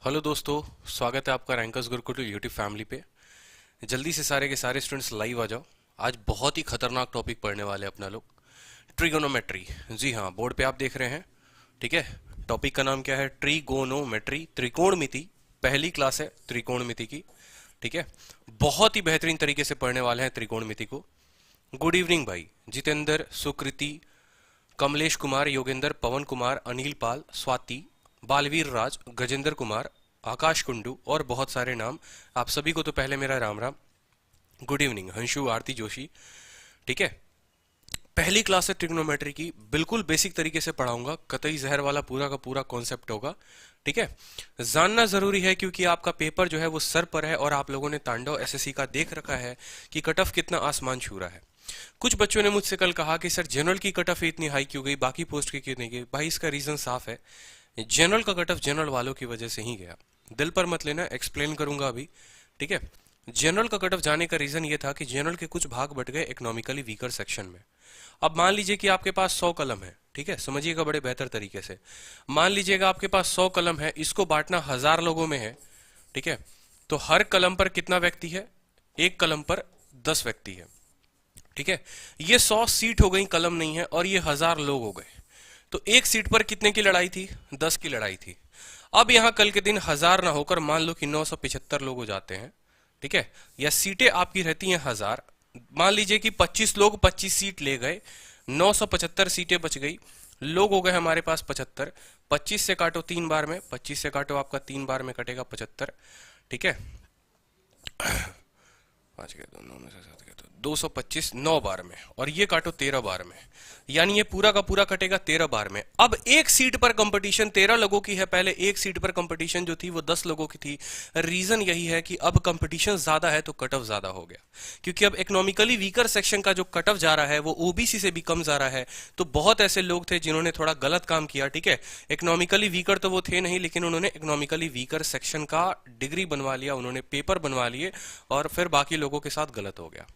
Hello दोस्तों, स्वागत है आपका रैंकर्स गुरुकुल यूट्यूब फैमिली पे। जल्दी से सारे के सारे स्टूडेंट्स लाइव आ जाओ। आज बहुत ही खतरनाक टॉपिक पढ़ने वाले हैं अपना लोग, ट्रिगोनोमेट्री। जी हाँ, बोर्ड पे आप देख रहे हैं। ठीक है, टॉपिक का नाम क्या है? ट्रिगोनोमेट्री, त्रिकोणमिति। पहली क्लास है त्रिकोणमिति की। ठीक है, बहुत ही बेहतरीन तरीके से पढ़ने वाले हैं त्रिकोणमिति को। गुड इवनिंग भाई जितेंद्र, सुकृति, कमलेश कुमार, योगेंद्र, पवन कुमार, अनिल पाल, स्वाति, बालवीर राज, गजेंद्र कुमार, आकाश कुंडू और बहुत सारे नाम। आप सभी को तो पहले मेरा राम राम। गुड इवनिंग हंशु, आरती जोशी। ठीक है, पहली क्लास है ट्रिग्नोमेट्री की, बिल्कुल बेसिक तरीके से पढ़ाऊंगा, कतई जहर वाला पूरा का पूरा कॉन्सेप्ट होगा। ठीक है, जानना जरूरी है क्योंकि आपका पेपर जो है वो सर पर है और आप लोगों ने तांडव एसएससी का देख रखा है कि कट ऑफ कितना आसमान छू रहा है। कुछ बच्चों ने मुझसे कल कहा कि सर जनरल की कट ऑफ इतनी हाई क्यों गई, बाकी पोस्ट की क्यों नहीं गई? भाई इसका रीजन साफ है, जनरल का कट ऑफ जनरल वालों की वजह से ही गया। दिल पर मत लेना, एक्सप्लेन करूंगा अभी। ठीक है, जनरल का कट ऑफ जाने का रीजन ये था कि जनरल के कुछ भाग बट गए इकोनॉमिकली वीकर सेक्शन में। अब मान लीजिए कि आपके पास 100 कलम है। ठीक है, समझिएगा बड़े बेहतर तरीके से। मान लीजिएगा आपके पास 100 कलम है, इसको बांटना 1000 लोगों में है। ठीक है, तो हर कलम पर कितना व्यक्ति है? एक कलम पर 10 व्यक्ति है। ठीक है, ये 100 सीट हो गई, कलम नहीं है, और ये 1000 लोग हो गए। तो एक सीट पर कितने की लड़ाई थी? 10 की लड़ाई थी। अब यहां कल के दिन 1000 ना होकर मान लो कि 975 लोग हो जाते हैं। ठीक है, या सीटें आपकी रहती हैं 1000। मान लीजिए कि 25 लोग 25 सीट ले गए, 975 सीटें बच गई, लोग हो गए हमारे पास 75। 25 से काटो 3 बार में, 25 से काटो आपका 3 बार में कटेगा 75। ठीक है, 5 के 2 9 में से 7 के 225 9 बार में, और ये काटो 13 बार में, यानी ये पूरा का पूरा कटेगा 13 बार में। अब एक सीट पर कंपटीशन 13 लोगों की है, पहले एक सीट पर कंपटीशन जो थी वो 10 लोगों की थी। रीजन यही है कि अब कंपटीशन ज्यादा है तो कट ऑफ ज्यादा हो गया, क्योंकि अब इकोनॉमिकली वीकर सेक्शन का जो कट ऑफ जा रहा है वो ओबीसी से भी कम जा रहा है। तो बहुत ऐसे लोग थे जिन्होंने थोड़ा गलत काम किया। ठीक है, इकोनॉमिकली वीकर तो वो थे नहीं, लेकिन उन्होंने इकोनॉमिकली वीकर सेक्शन का डिग्री बनवा लिया, उन्होंने पेपर बनवा लिए, और फिर बाकी लोगों के साथ गलत हो गया।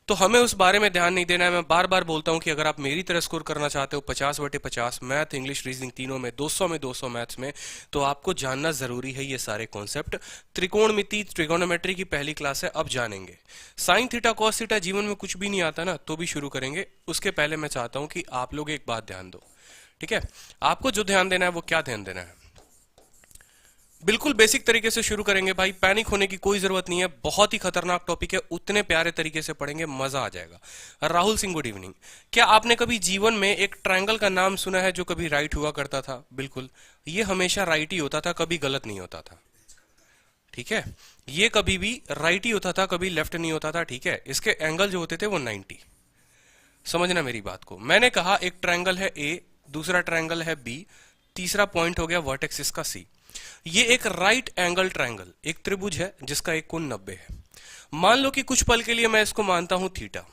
तो हमें उस बारे में ध्यान नहीं देना है। मैं बार बार बोलता हूं कि अगर आप मेरी तरह स्कोर करना चाहते हो 50/50 मैथ, इंग्लिश, रीजनिंग तीनों में 200 मैथ्स में, तो आपको जानना जरूरी है ये सारे कॉन्सेप्ट। त्रिकोणमिति, ट्रिगोनोमेट्री की पहली क्लास है, अब जानेंगे। साइन थीटा कॉस थीटा जीवन में कुछ भी नहीं आता ना, तो भी शुरू करेंगे। उसके पहले मैं चाहता हूं कि आप लोग एक बात ध्यान दो। ठीक है, आपको जो ध्यान देना है वो क्या ध्यान देना है? बिल्कुल बेसिक तरीके से शुरू करेंगे भाई, पैनिक होने की कोई जरूरत नहीं है। बहुत ही खतरनाक टॉपिक है, उतने प्यारे तरीके से पढ़ेंगे, मजा आ जाएगा। Rahul Singh, good evening. क्या आपने कभी जीवन में एक ट्रायंगल का नाम सुना है जो कभी राइट हुआ करता था? बिल्कुल, ये हमेशा राइट ही होता था, कभी गलत नहीं होता था। ठीक है, ये कभी भी राइट ही होता था, कभी लेफ्ट नहीं होता था। ठीक है, इसके एंगल जो होते थे वो 90। समझना मेरी बात को। मैंने कहा एक ट्रायंगल है ए, दूसरा ट्रायंगल है बी, तीसरा पॉइंट हो गया वर्टेक्स इसका सी। ये एक राइट एंगल ट्रायंगल, एक त्रिभुज है जिसका एक कोण 90 है। मान लो कि कुछ पल के लिए मैं इसको मानता हूं थीटा,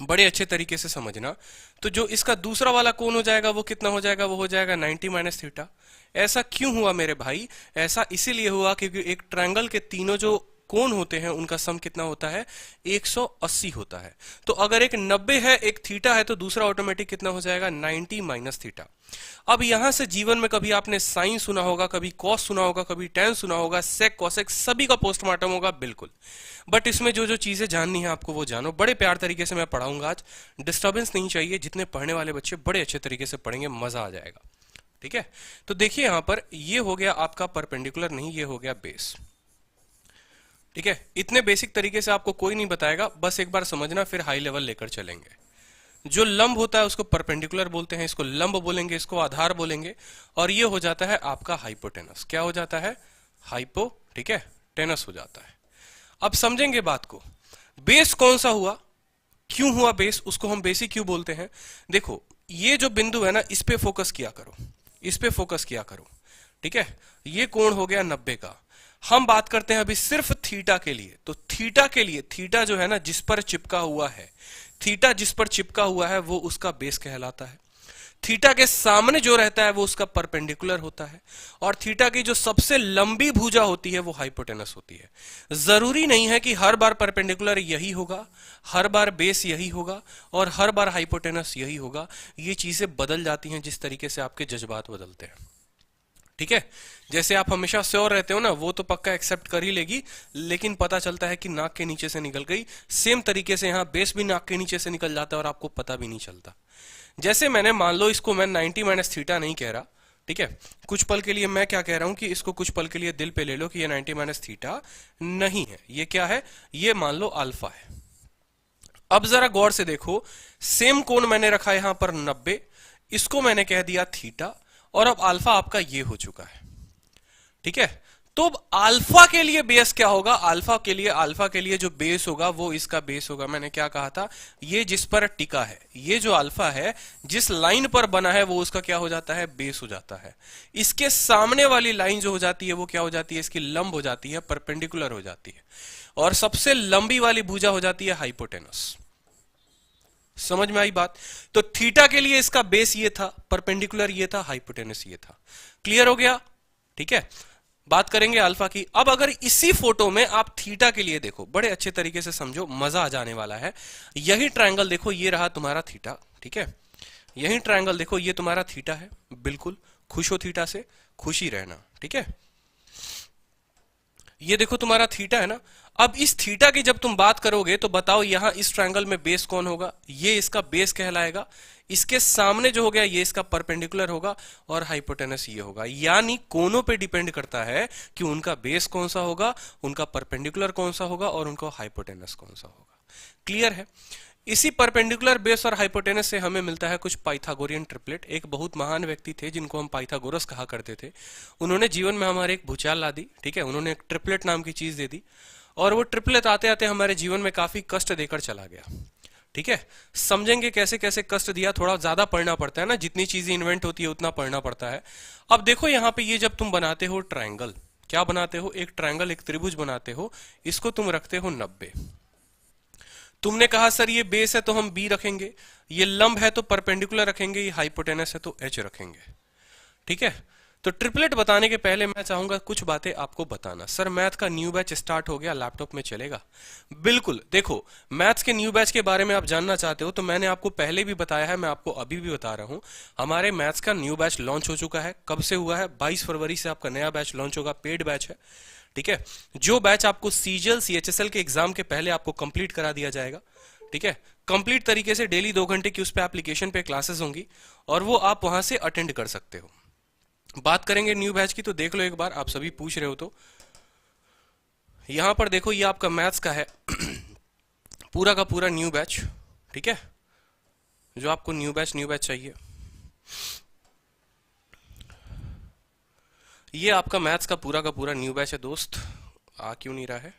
बड़े अच्छे तरीके से समझना। तो जो इसका दूसरा वाला कोण हो जाएगा वो कितना हो जाएगा? वो हो जाएगा 90 माइनस थीटा। ऐसा क्यों हुआ मेरे भाई? ऐसा इसीलिए हुआ क्योंकि एक ट्रायंगल के तीनों जो कोण होते हैं उनका सम कितना होता है? 180 होता है। तो अगर एक 90 है, एक थीटा है, तो दूसरा ऑटोमेटिक कितना हो जाएगा? 90 माइनस थीटा। अब यहां से जीवन में कभी आपने साइन सुना होगा, कभी कॉस सुना होगा, कभी टेन सुना होगा, सेक कॉसेक सभी का पोस्टमार्टम होगा, बिल्कुल। बट इसमें जो जो चीजें जाननी है आपको वो जानो, बड़े प्यार तरीके से मैं पढ़ाऊंगा आज। डिस्टर्बेंस नहीं चाहिए, जितने पढ़ने वाले बच्चे बड़े अच्छे तरीके से पढ़ेंगे, मजा आ जाएगा। ठीक है, तो देखिए यहां पर ये हो गया आपका परपेंडिकुलर, नहीं ये हो गया बेस। ठीक है, इतने बेसिक तरीके से आपको कोई नहीं बताएगा, बस एक बार समझना, फिर हाई लेवल लेकर चलेंगे। जो लंब होता है उसको परपेंडिकुलर बोलते हैं, इसको लंब बोलेंगे, इसको आधार बोलेंगे, और ये हो जाता है आपका हाइपोटेनस। क्या हो जाता है? हाइपो, ठीक है, टेनस हो जाता है। अब समझेंगे बात को। बेस कौन सा हुआ, क्यों हुआ बेस, उसको हम बेसिक क्यों बोलते हैं? देखो, ये जो बिंदु है ना, इस पे फोकस किया करो, इस पे फोकस किया करो। ठीक है, ये कोण हो गया 90 का। हम बात करते हैं अभी सिर्फ थीटा के लिए। तो थीटा के लिए, थीटा जो है ना जिस पर चिपका हुआ है, थीटा जिस पर चिपका हुआ है वो उसका बेस कहलाता है। थीटा के सामने जो रहता है वो उसका परपेंडिकुलर होता है, और थीटा की जो सबसे लंबी भुजा होती है वो हाइपोटेनस होती है। जरूरी नहीं है कि हर बार परपेंडिकुलर यही होगा, हर बार बेस यही होगा, और हर बार हाइपोटेनस यही होगा। ये चीजें बदल जाती हैं जिस तरीके से आपके जज्बात बदलते हैं। ठीक है, जैसे आप हमेशा श्योर रहते हो ना, वो तो पक्का एक्सेप्ट कर ही लेगी, लेकिन पता चलता है कि नाक के नीचे से निकल गई। सेम तरीके से यहाँ बेस भी नाक के नीचे से निकल जाता है और आपको पता भी नहीं चलता। जैसे मैंने मान लो इसको मैं 90 माइनस थीटा नहीं कह रहा, ठीक है, कुछ पल के लिए मैं क्या कह रहा हूं कि इसको कुछ पल के लिए दिल पे ले लो कि ये 90 माइनस थीटा नहीं है, ये क्या है, ये मान लो अल्फा है। अब जरा गौर से देखो, सेम कोण मैंने रखा यहां पर 90, इसको मैंने कह दिया थीटा, और अब अल्फा आपका ये हो चुका है। ठीक है, तो अब अल्फा के लिए बेस क्या होगा, अल्फा के लिए जो बेस होगा वो इसका बेस होगा। मैंने क्या कहा था, ये जिस पर टिका है, ये जो अल्फा है जिस लाइन पर बना है वो उसका क्या हो जाता है, बेस हो जाता है। इसके सामने वाली लाइन जो हो जाती है वो क्या हो जाती है, इसकी लंब हो जाती है, परपेंडिकुलर हो जाती है, और सबसे लंबी वाली भुजा हो जाती है हाइपोटेनस। समझ में आई बात? तो थीटा के लिए इसका बेस ये था, परपेंडिकुलर ये था, हाइपोटेनस ये था। क्लियर हो गया? ठीक है, बात करेंगे अल्फा की। अब अगर इसी फोटो में आप थीटा के लिए देखो, बड़े अच्छे तरीके से समझो, मजा आ जाने वाला है। यही ट्रायंगल देखो, ये रहा तुम्हारा थीटा, ठीक है, यही ट्रायंगल देखो, ये तुम्हारा थीटा है। बिल्कुल खुश हो थीटा से, खुशी रहना, ठीक है। ये देखो तुम्हारा थीटा है ना। अब इस थीटा की जब तुम बात करोगे तो बताओ यहां इस ट्रायंगल में बेस कौन होगा, ये इसका बेस कहलाएगा। इसके सामने जो हो गया ये इसका परपेंडिकुलर होगा, और हाइपोटेनस ये होगा। यानी कोनों पे डिपेंड करता है कि उनका बेस कौन सा होगा, उनका परपेंडिकुलर कौन सा होगा, और उनका हाइपोटेनस कौन सा होगा। क्लियर है? इसी परपेंडिकुलर बेस और हाइपोटेनस से हमें मिलता है कुछ पाइथागोरियन ट्रिपलेट। एक बहुत महान व्यक्ति थे जिनको हम पाइथागोरस कहा करते थे। उन्होंने जीवन में हमारे एक भूचाल ला दी, ठीक है, उन्होंने एक ट्रिपलेट नाम की चीज दे दी, और वो ट्रिपलेट आते आते हमारे जीवन में काफी कष्ट देकर चला गया। ठीक है, समझेंगे कैसे कैसे कष्ट दिया, थोड़ा ज्यादा पढ़ना पड़ता है ना, जितनी चीजें इन्वेंट होती है उतना पढ़ना पड़ता है। अब देखो यहाँ पे ये जब तुम बनाते हो ट्रायंगल, क्या बनाते हो, एक ट्रायंगल, एक त्रिभुज बनाते हो, इसको तुम रखते हो 90। तुमने कहा सर ये बेस है तो हम बी रखेंगे, ये लंब है तो परपेंडिकुलर रखेंगे, ये हाइपोटेनस है तो एच रखेंगे। ठीक है, तो ट्रिपलेट बताने के पहले मैं चाहूंगा कुछ बातें आपको बताना। सर मैथ का न्यू बैच स्टार्ट हो गया, लैपटॉप में चलेगा? बिल्कुल, देखो मैथ्स के न्यू बैच के बारे में आप जानना चाहते हो तो मैंने आपको पहले भी बताया है, मैं आपको अभी भी बता रहा हूं। हमारे मैथ्स का न्यू बैच लॉन्च हो चुका है। कब से हुआ है? 22 फरवरी से आपका नया बैच लॉन्च होगा, पेड बैच है। ठीक है, जो बैच आपको सीजीएल सीएचएसएल के एग्जाम के पहले आपको कंप्लीट करा दिया जाएगा। ठीक है, कंप्लीट तरीके से डेली 2 घंटे की उस पे एप्लीकेशन पे क्लासेस होंगी, और वो आप वहां से अटेंड कर सकते हो। बात करेंगे न्यू बैच की, तो देख लो एक बार, आप सभी पूछ रहे हो तो यहां पर देखो, ये आपका मैथ्स का है पूरा का पूरा न्यू बैच। ठीक है, जो आपको न्यू बैच चाहिए, ये आपका मैथ्स का पूरा न्यू बैच है। दोस्त आ क्यों नहीं रहा है?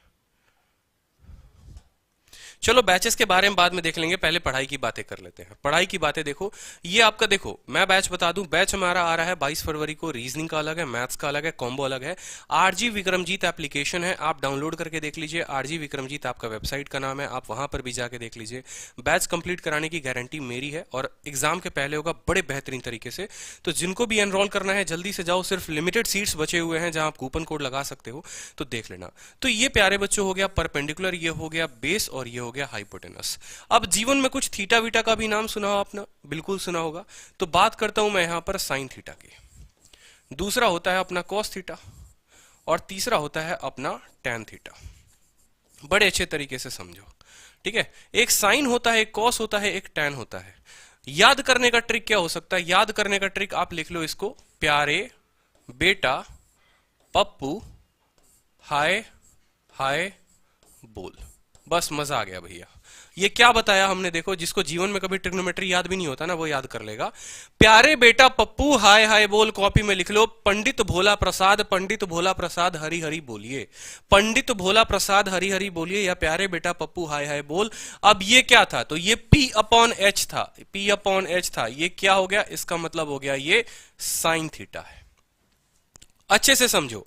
चलो बैचेस के बारे में बाद में देख लेंगे, पहले पढ़ाई की बातें कर लेते हैं। पढ़ाई की बातें देखो, ये आपका देखो, मैं बैच बता दूं, बैच हमारा आ रहा है 22 फरवरी को। रीजनिंग का अलग है, मैथ्स का अलग है, कॉम्बो अलग है। आरजी विक्रमजीत एप्लीकेशन है, आप डाउनलोड करके देख लीजिए। आरजी विक्रमजीत आपका वेबसाइट का नाम है, आप वहां पर भी जाके देख लीजिए। बैच कंप्लीट कराने की गारंटी मेरी है, और एग्जाम के पहले होगा बड़े बेहतरीन तरीके से। तो जिनको भी एनरोल करना है जल्दी से जाओ, सिर्फ लिमिटेड सीट्स बचे हुए हैं जहां आप कूपन कोड लगा सकते हो, तो देख लेना। तो ये प्यारे बच्चों हो गया परपेंडिकुलर, ये हो गया बेस, और ये हो गया हाइपोटेनस। अब जीवन में कुछ थीटा वीटा का भी नाम सुना हो आपने? बिल्कुल सुना होगा। तो बात करता हूं मैं यहां पर साइन थीटा की। दूसरा होता है अपना कॉस थीटा, और तीसरा होता है अपना टैन थीटा। बड़े अच्छे तरीके से समझो। ठीक है, एक साइन होता है, एक कॉस होता है, एक टैन होता है। याद करने का ट्रिक क्या हो सकता है? याद करने का ट्रिक आप लिख लो इसको, प्यारे बेटा पप्पू हाय हाय बोल। बस मजा आ गया भैया। ये क्या बताया हमने? देखो, जिसको जीवन में कभी ट्रिग्नोमेट्री याद भी नहीं होता ना, वो याद कर लेगा। प्यारे बेटा पप्पू हाय हाय बोल, कॉपी में लिख लो, पंडित भोला प्रसाद, पंडित भोला प्रसाद हरि हरि बोलिए, पंडित भोला प्रसाद हरि हरि बोलिए, या प्यारे बेटा पप्पू हाय हाय बोल। अब ये क्या था? तो ये P/H था, P/H था। ये क्या हो गया? इसका मतलब हो गया ये साइन थीटा है। अच्छे से समझो,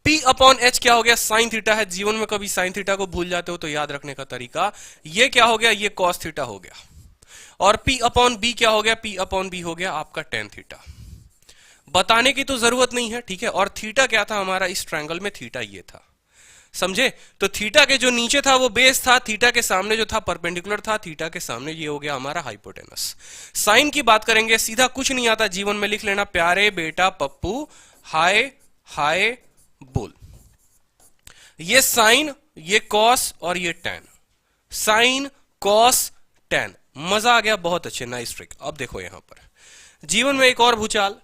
P/H क्या हो गया? साइन थीटा है। जीवन में कभी साइन थीटा को भूल जाते हो तो याद रखने का तरीका, ये क्या हो गया? ये कॉस थीटा हो गया। और P/B क्या हो गया? P/B हो गया आपका टेन थीटा। बताने की तो जरूरत नहीं है, ठीक है। और थीटा क्या था हमारा इस ट्रायंगल में? थीटा ये था, समझे? तो थीटा के जो नीचे था वो बेस था, थीटा के सामने जो था परपेंडिकुलर था, थीटा के सामने ये हो गया हमारा हाइपोटेनस। साइन की बात करेंगे, सीधा कुछ नहीं आता जीवन में, लिख लेना प्यारे बेटा पप्पू हाय हाय बोल। ये साइन, ये कॉस और ये टेन, साइन कॉस टेन। मजा आ गया, बहुत अच्छे, नाइस ट्रिक। अब देखो यहां पर जीवन में एक और भूचाल,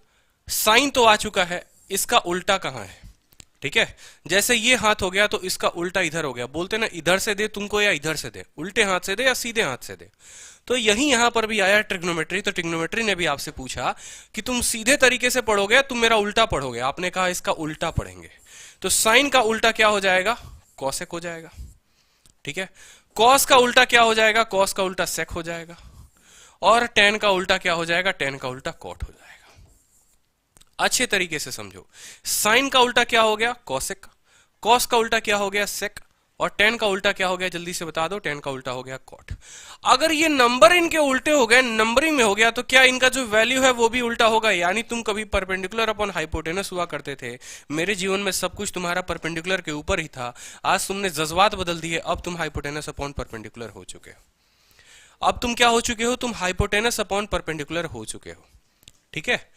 साइन तो आ चुका है, इसका उल्टा कहां है? ठीक है, जैसे ये हाथ हो गया तो इसका उल्टा इधर हो गया। बोलते ना इधर से दे तुमको या इधर से दे, उल्टे हाथ से दे या सीधे हाथ से दे। तो यही यहां पर भी आया ट्रिग्नोमेट्री। तो ट्रिग्नोमेट्री ने भी आपसे पूछा कि तुम सीधे तरीके से पढ़ोगे, तुम मेरा उल्टा पढ़ोगे। आपने कहा इसका उल्टा पढ़ेंगे। तो साइन का उल्टा क्या हो जाएगा? कॉसेक हो जाएगा। ठीक है, कॉस का उल्टा क्या हो जाएगा? कॉस का उल्टा सेक हो जाएगा। और टेन का उल्टा क्या हो जाएगा? टेन का उल्टा कॉट हो जाएगा। अच्छे तरीके से समझो, साइन का उल्टा क्या हो गया? कॉसेक। कॉस का उल्टा क्या हो गया? सेक। और टेन का उल्टा क्या हो गया? जल्दी से बता दो। टेन का उल्टा हो गया कॉट। अगर ये नंबर इनके उल्टे हो गए, नंबरिंग में हो गया, तो क्या इनका जो वैल्यू है वो भी उल्टा होगा? यानी तुम कभी परपेंडिकुलर अपॉन हाइपोटेनस हुआ करते थे, मेरे जीवन में सब कुछ तुम्हारा परपेंडिकुलर के ऊपर ही था। आज तुमने जज्बात बदल दिए, अब तुम हाइपोटेनस अपॉन परपेंडिकुलर हो चुके हो। अब तुम क्या हो चुके हो? तुम हाइपोटेनस अपॉन परपेंडिकुलर हो चुके हो। ठीक है,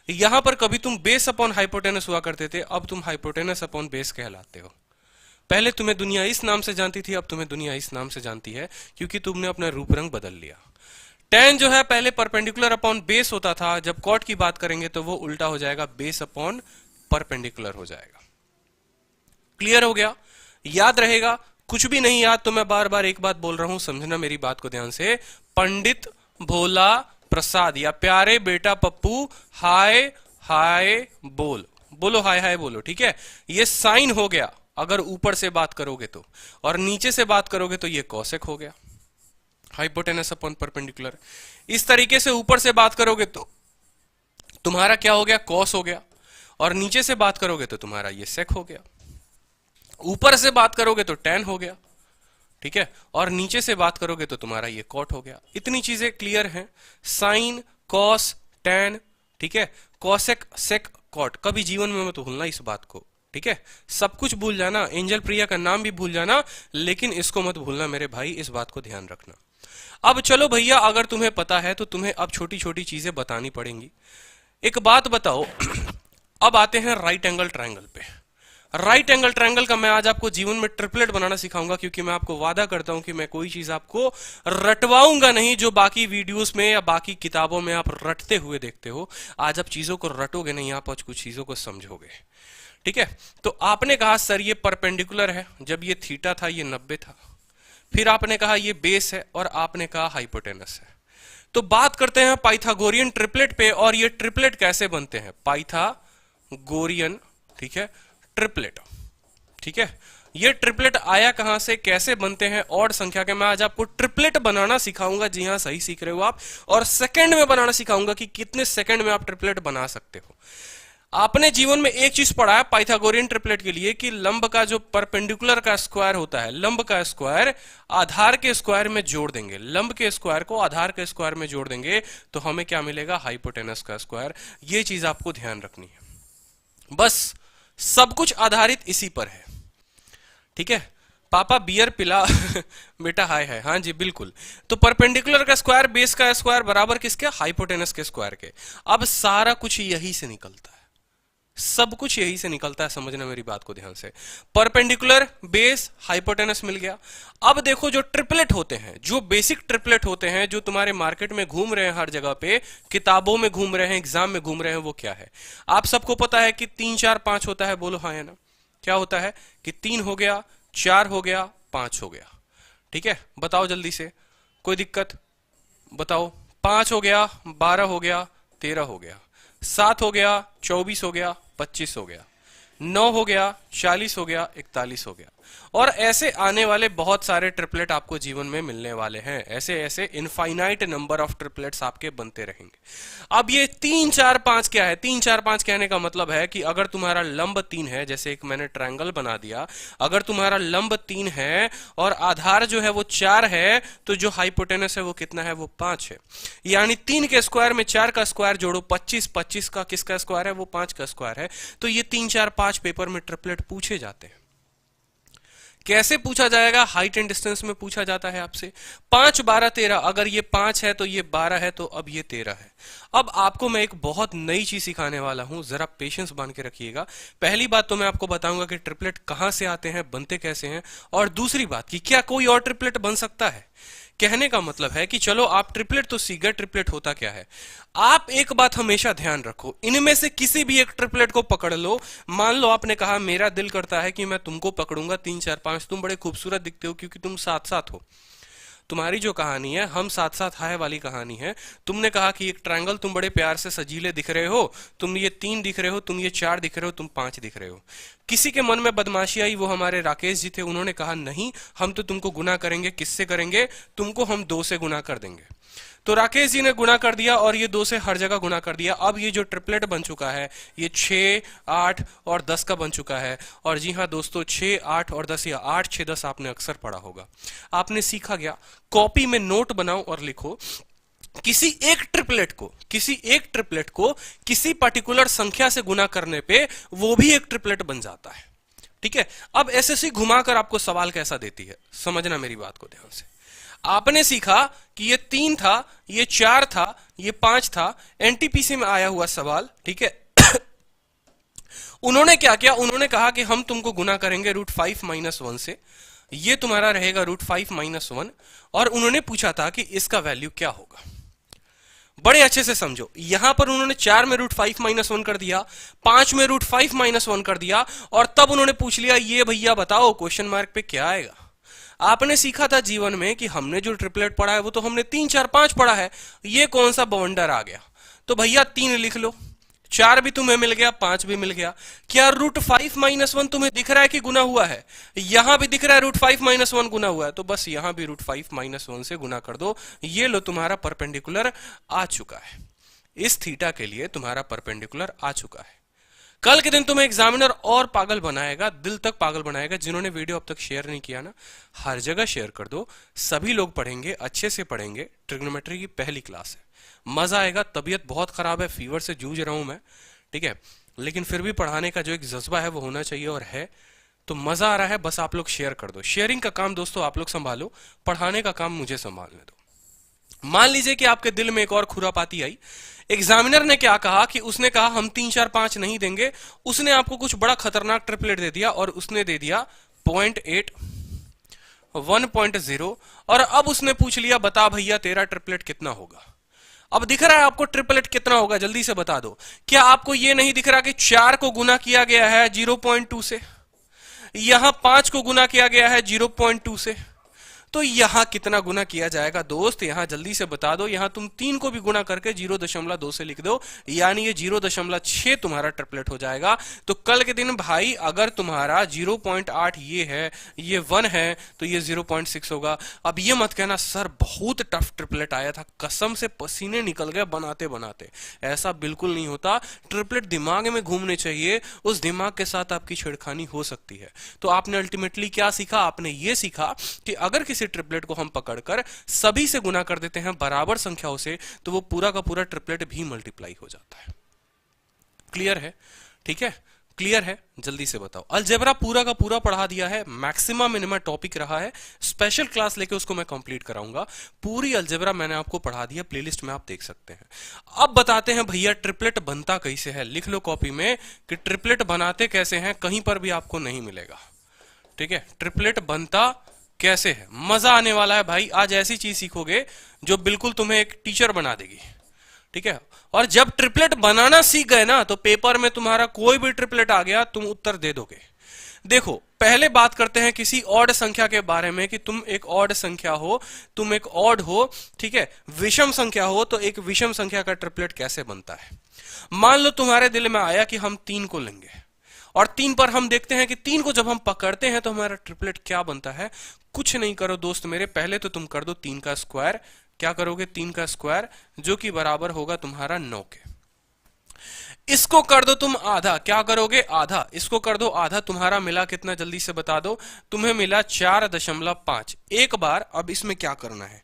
यहां पर कभी तुम बेस अपॉन हाइपोटेनस हुआ करते थे, अब तुम हाइपोटेनस अपॉन बेस कहलाते हो। पहले तुम्हें दुनिया इस नाम से जानती थी, अब तुम्हें दुनिया इस नाम से जानती है, क्योंकि तुमने अपना रूप रंग बदल लिया। टेन जो है पहले परपेंडिकुलर अपॉन बेस होता था, जब कॉट की बात करेंगे तो वो उल्टा हो जाएगा, बेस अपॉन परपेंडिकुलर हो जाएगा। क्लियर हो गया? याद रहेगा? कुछ भी नहीं याद तो मैं बार बार एक बात बोल रहा हूं, समझना मेरी बात को ध्यान से। पंडित भोला प्रसाद या प्यारे बेटा पप्पू हाय हाय बोल, बोलो हाय हाय बोलो। ठीक है, ये साइन हो गया अगर ऊपर से बात करोगे तो, और नीचे से बात करोगे तो ये कॉसेक हो गया, हाइपोटेनस अपॉन परपेंडिकुलर। इस तरीके से ऊपर से बात करोगे तो तुम्हारा क्या हो गया? कॉस हो गया। और नीचे से बात करोगे तो तुम्हारा ये सेक हो गया। ऊपर से बात करोगे तो टेन हो गया। ठीक है, और नीचे से बात करोगे तो तुम्हारा ये कॉट हो गया। इतनी चीजें क्लियर हैं? साइन, कॉस, टेन, ठीक है, कॉसेक, सेक, कॉट। कभी जीवन में मत भूलना इस बात को। ठीक है, सब कुछ भूल जाना, एंजल प्रिया का नाम भी भूल जाना, लेकिन इसको मत भूलना मेरे भाई, इस बात को ध्यान रखना। अब चलो भैया, अगर तुम्हें पता है तो तुम्हें अब छोटी छोटी चीजें बतानी पड़ेंगी। एक बात बताओ, अब आते हैं राइट एंगल ट्रायंगल पे। राइट एंगल ट्रायंगल का मैं आज आपको जीवन में ट्रिपलेट बनाना सिखाऊंगा, क्योंकि मैं आपको वादा करता हूं कि मैं कोई चीज आपको रटवाऊंगा नहीं जो बाकी वीडियोस में या बाकी किताबों में आप रटते हुए देखते हो। आज आप चीजों को रटोगे नहीं, आप आज कुछ चीजों को समझोगे। ठीक है, तो आपने कहा सर ये परपेंडिकुलर है, जब ये थीटा था ये 90 था। फिर आपने कहा ये बेस है, और आपने कहा हाइपोटेनस है। तो बात करते हैं पाइथागोरियन ट्रिपलेट पे, और ये ट्रिपलेट कैसे बनते हैं? पाइथागोरियन, ठीक है, ट्रिपलेट। ठीक है, ये ट्रिपलेट आया कहां से, कैसे बनते हैं? ऑड संख्या के मैं आज आपको ट्रिपलेट बनाना सिखाऊंगा। जी हां, सही सीख रहे हो आप। और सेकंड में बनाना सिखाऊंगा कि कितने सेकंड में आप ट्रिपलेट बना सकते हो। आपने जीवन में एक चीज पढ़ा है पाइथागोरियन ट्रिपलेट के लिए, कि लंब का जो परपेंडिकुलर का स्क्वायर होता है, लंब का स्क्वायर आधार के स्क्वायर में जोड़ देंगे। लंब के स्क्वायर को आधार के स्क्वायर में जोड़ देंगे तो हमें क्या मिलेगा? हाइपोटेनस का स्क्वायर। ये चीज आपको ध्यान रखनी है, बस सब कुछ आधारित इसी पर है। ठीक है, पापा बियर पिला बेटा हाय हाय, हाँ जी बिल्कुल। तो परपेंडिकुलर का स्क्वायर, बेस का स्क्वायर बराबर किसके? हाइपोटेनस के स्क्वायर के। अब सारा कुछ यही से निकलता है, सब कुछ यही से निकलता है, समझना मेरी बात को ध्यान से। परपेंडिकुलर, बेस, हाइपोटेनस मिल गया। अब देखो जो ट्रिपलेट होते हैं, जो बेसिक ट्रिपलेट होते हैं, जो तुम्हारे मार्केट में घूम रहे हैं, हर जगह पे किताबों में घूम रहे हैं, एग्जाम में घूम रहे हैं, वो क्या है? आप सबको पता है कि 3 4 5 होता है, बोलो हाँ है ना? क्या होता है कि 3 हो गया, 4 हो गया, 5 हो गया। ठीक है, बताओ जल्दी से, कोई दिक्कत? बताओ। 5 हो गया, 12 हो गया, 13 हो गया, 7 हो गया, 24 हो गया, 25 हो गया, 9 हो गया, 40 हो गया, 41 हो गया। और ऐसे आने वाले बहुत सारे ट्रिपलेट आपको जीवन में मिलने वाले हैं। ऐसे ऐसे इनफाइनाइट नंबर ऑफ ट्रिपलेट्स आपके बनते रहेंगे। अब ये 3 4 5 क्या है? 3 4 5 कहने का मतलब है कि अगर तुम्हारा लंब 3 है, जैसे एक मैंने ट्रायंगल बना दिया, अगर तुम्हारा लंब 3 है और आधार जो है वो 4 है, तो जो हाइपोटेनस है वो कितना है? वो 5 है। यानी 3 के स्क्वायर में 4 का स्क्वायर जोड़ो 25, 25 का किसका स्क्वायर है? वो 5 का स्क्वायर है। तो ये 3 4 5 पेपर में ट्रिपलेट पूछे जाते हैं। कैसे पूछा जाएगा? हाइट एंड डिस्टेंस में पूछा जाता है आपसे। 5 12 13, अगर ये 5 है तो ये 12 है, तो अब ये 13 है। अब आपको मैं एक बहुत नई चीज सिखाने वाला हूं, जरा पेशेंस बांध के रखिएगा। पहली बात तो मैं आपको बताऊंगा कि ट्रिपलेट कहां से आते हैं, बनते कैसे हैं, और दूसरी बात कि क्या कोई और ट्रिपलेट बन सकता है। कहने का मतलब है कि चलो आप ट्रिपलेट तो सीख गए, ट्रिपलेट होता क्या है। आप एक बात हमेशा ध्यान रखो, इनमें से किसी भी एक ट्रिपलेट को पकड़ लो। मान लो आपने कहा मेरा दिल करता है कि मैं तुमको पकड़ूंगा 3 4 5, तुम बड़े खूबसूरत दिखते हो क्योंकि तुम साथ साथ हो। तुम्हारी जो कहानी है हम साथ साथ है वाली कहानी है। तुमने कहा कि एक ट्रायंगल, तुम बड़े प्यार से सजीले दिख रहे हो, तुम ये 3 दिख रहे हो, तुम ये 4 दिख रहे हो, तुम 5 दिख रहे हो। किसी के मन में बदमाशी आई, वो हमारे राकेश जी थे, उन्होंने कहा नहीं हम तो तुमको गुना करेंगे। किससे करेंगे? तुमको हम 2 से गुना कर देंगे। तो राकेश जी ने गुना कर दिया और ये 2 से हर जगह गुना कर दिया। अब ये जो ट्रिपलेट बन चुका है ये 6 8 और 10 का बन चुका है। और जी हाँ दोस्तों, 6 8 और 10 या 8 6 10 आपने अक्सर पढ़ा होगा। आपने सीखा गया, कॉपी में नोट बनाओ और लिखो, किसी एक ट्रिपलेट को किसी पर्टिकुलर संख्या से गुना करने पे वो भी एक ट्रिपलेट बन जाता है। ठीक है। अब एसएससी घुमाकर आपको सवाल कैसा देती है, समझना मेरी बात को ध्यान से। आपने सीखा कि ये 3 था, ये 4 था, ये 5 था, एनटीपीसी में आया हुआ सवाल। ठीक है। उन्होंने क्या किया? उन्होंने कहा कि हम तुमको गुना करेंगे √5 - 1 से, ये तुम्हारा रहेगा √5 - 1, और उन्होंने पूछा था कि इसका वैल्यू क्या होगा। बड़े अच्छे से समझो, यहां पर उन्होंने 4 में √5 - 1 कर दिया, 5 में √5 - 1 कर दिया, और तब उन्होंने पूछ लिया ये भैया बताओ क्वेश्चन मार्क पे क्या आएगा। आपने सीखा था जीवन में कि हमने जो ट्रिपलेट पढ़ा है वो तो हमने 3 4 5 पढ़ा है, ये कौन सा बवंडर आ गया। तो भैया 3 लिख लो, 4 भी तुम्हें मिल गया, 5 भी मिल गया। क्या √5 - 1 तुम्हें दिख रहा है कि गुना हुआ है? यहां भी दिख रहा है √5 - 1 गुना हुआ है, तो बस यहां भी √5 - 1 से गुना कर दो। ये लो तुम्हारा परपेंडिकुलर आ चुका है। इस थीटा के लिए तुम्हारा परपेंडिकुलर आ चुका है। कल के दिन तुम्हें एग्जामिनर और पागल बनाएगा, दिल तक पागल बनाएगा। जिन्होंने वीडियो अब तक शेयर नहीं किया ना, हर जगह शेयर कर दो। सभी लोग पढ़ेंगे, अच्छे से पढ़ेंगे। ट्रिग्नोमेट्री की पहली क्लास है, मजा आएगा। तबीयत बहुत खराब है, फीवर से जूझ रहा हूं मैं, ठीक है, लेकिन फिर भी पढ़ाने का जो एक जज्बा है वो होना चाहिए, और है तो मजा आ रहा है। बस आप लोग शेयर कर दो। शेयरिंग का काम दोस्तों आप लोग संभालो, पढ़ाने का काम मुझे संभालने दो। मान लीजिए कि आपके दिल में एक और खुरापाती आई। एग्जामिनर ने क्या कहा कि उसने कहा हम 3 4 5 नहीं देंगे, उसने आपको कुछ बड़ा खतरनाक ट्रिपलेट दे दिया, और उसने दे दिया 0.8 1.0, और अब उसने पूछ लिया बता भैया तेरा ट्रिपलेट कितना होगा। अब दिख रहा है आपको ट्रिपलेट कितना होगा, जल्दी से बता दो। क्या आपको यह नहीं दिख रहा कि 4 को गुना किया गया है 0.2 से, यहां 5 को गुना किया गया है 0.2 से, तो यहां कितना गुना किया जाएगा दोस्त? यहां जल्दी से बता दो। यहां तुम 3 को भी गुना करके 0.2 से लिख दो, यानी ये 0.6 तुम्हारा ट्रिपलेट हो जाएगा। तो कल के दिन भाई अगर तुम्हारा 0.8 ये है, ये 1 है, तो ये 0.6 होगा। अब ये मत कहना सर बहुत टफ ट्रिपलेट आया था, कसम से पसीने निकल गए बनाते बनाते। ऐसा बिल्कुल नहीं होता। ट्रिपलेट दिमाग में घूमने चाहिए, उस दिमाग के साथ आपकी छेड़खानी हो सकती है। तो आपने अल्टीमेटली क्या सीखा? आपने ये सीखा कि अगर किसी ट्रिपलेट को हम पकड़कर सभी से गुना कर देते हैं बराबर संख्याओं से, तो वो पूरा का पूरा ट्रिपलेट भी मल्टीप्लाई हो जाता है। क्लियर है? ठीक है, क्लियर है? जल्दी से बताओ। अलजेब्रा पूरा का पूरा पढ़ा दिया है, मैक्सिमम मिनिमम टॉपिक रहा है। स्पेशल क्लास लेके उसको मैं कंप्लीट कराऊंगा। पूरी अलजेब्रा मैंने आपको पढ़ा दिया, प्लेलिस्ट में आप देख सकते हैं। अब बताते हैं भैया ट्रिपलेट बनता कैसे है। लिख लो कॉपी में कि ट्रिपलेट बनाते कैसे हैं, कहीं पर भी आपको नहीं मिलेगा। ठीक है, ट्रिपलेट बनता कैसे है, मजा आने वाला है भाई। आज ऐसी चीज सीखोगे जो बिल्कुल तुम्हें एक टीचर बना देगी। ठीक है, और जब ट्रिपलेट बनाना सीख गए ना, तो पेपर में तुम्हारा कोई भी ट्रिपलेट आ गया तुम उत्तर दे दोगे। देखो पहले बात करते हैं किसी ऑड संख्या के बारे में, कि तुम एक ऑड संख्या हो, तुम एक ऑड हो, ठीक है, विषम संख्या हो, तो एक विषम संख्या का ट्रिपलेट कैसे बनता है। मान लो तुम्हारे दिल में आया कि हम 3 को लेंगे, और 3 पर हम देखते हैं कि 3 को जब हम पकड़ते हैं तो हमारा ट्रिपलेट क्या बनता है। कुछ नहीं करो दोस्त मेरे, पहले तो तुम कर दो 3 का स्क्वायर। क्या करोगे? 3 का स्क्वायर, जो कि बराबर होगा तुम्हारा 9 के। इसको कर दो तुम आधा। क्या करोगे? आधा। इसको कर दो आधा। तुम्हारा मिला कितना, जल्दी से बता दो। तुम्हें मिला 4.5। एक बार अब इसमें क्या करना है,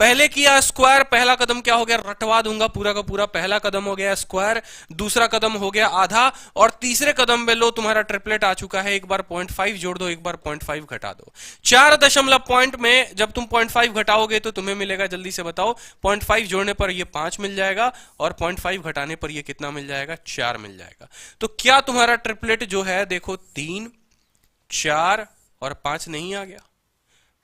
पहले किया स्क्वायर, पहला कदम क्या हो गया, रटवा दूंगा पूरा का पूरा, पहला कदम हो गया स्क्वायर, दूसरा कदम हो गया आधा, और तीसरे कदम में लो तुम्हारा ट्रिपलेट आ चुका है। एक बार 0.5 जोड़ दो, एक बार 0.5 घटा दो। 4 दशमलव पॉइंट में जब तुम 0.5 घटाओगे तो तुम्हें मिलेगा, जल्दी से बताओ, 0.5 जोड़ने पर ये 5 मिल जाएगा और 0.5 घटाने पर ये कितना मिल जाएगा, 4 मिल जाएगा। तो क्या तुम्हारा ट्रिपलेट जो है देखो 3, 4 और 5 नहीं आ गया?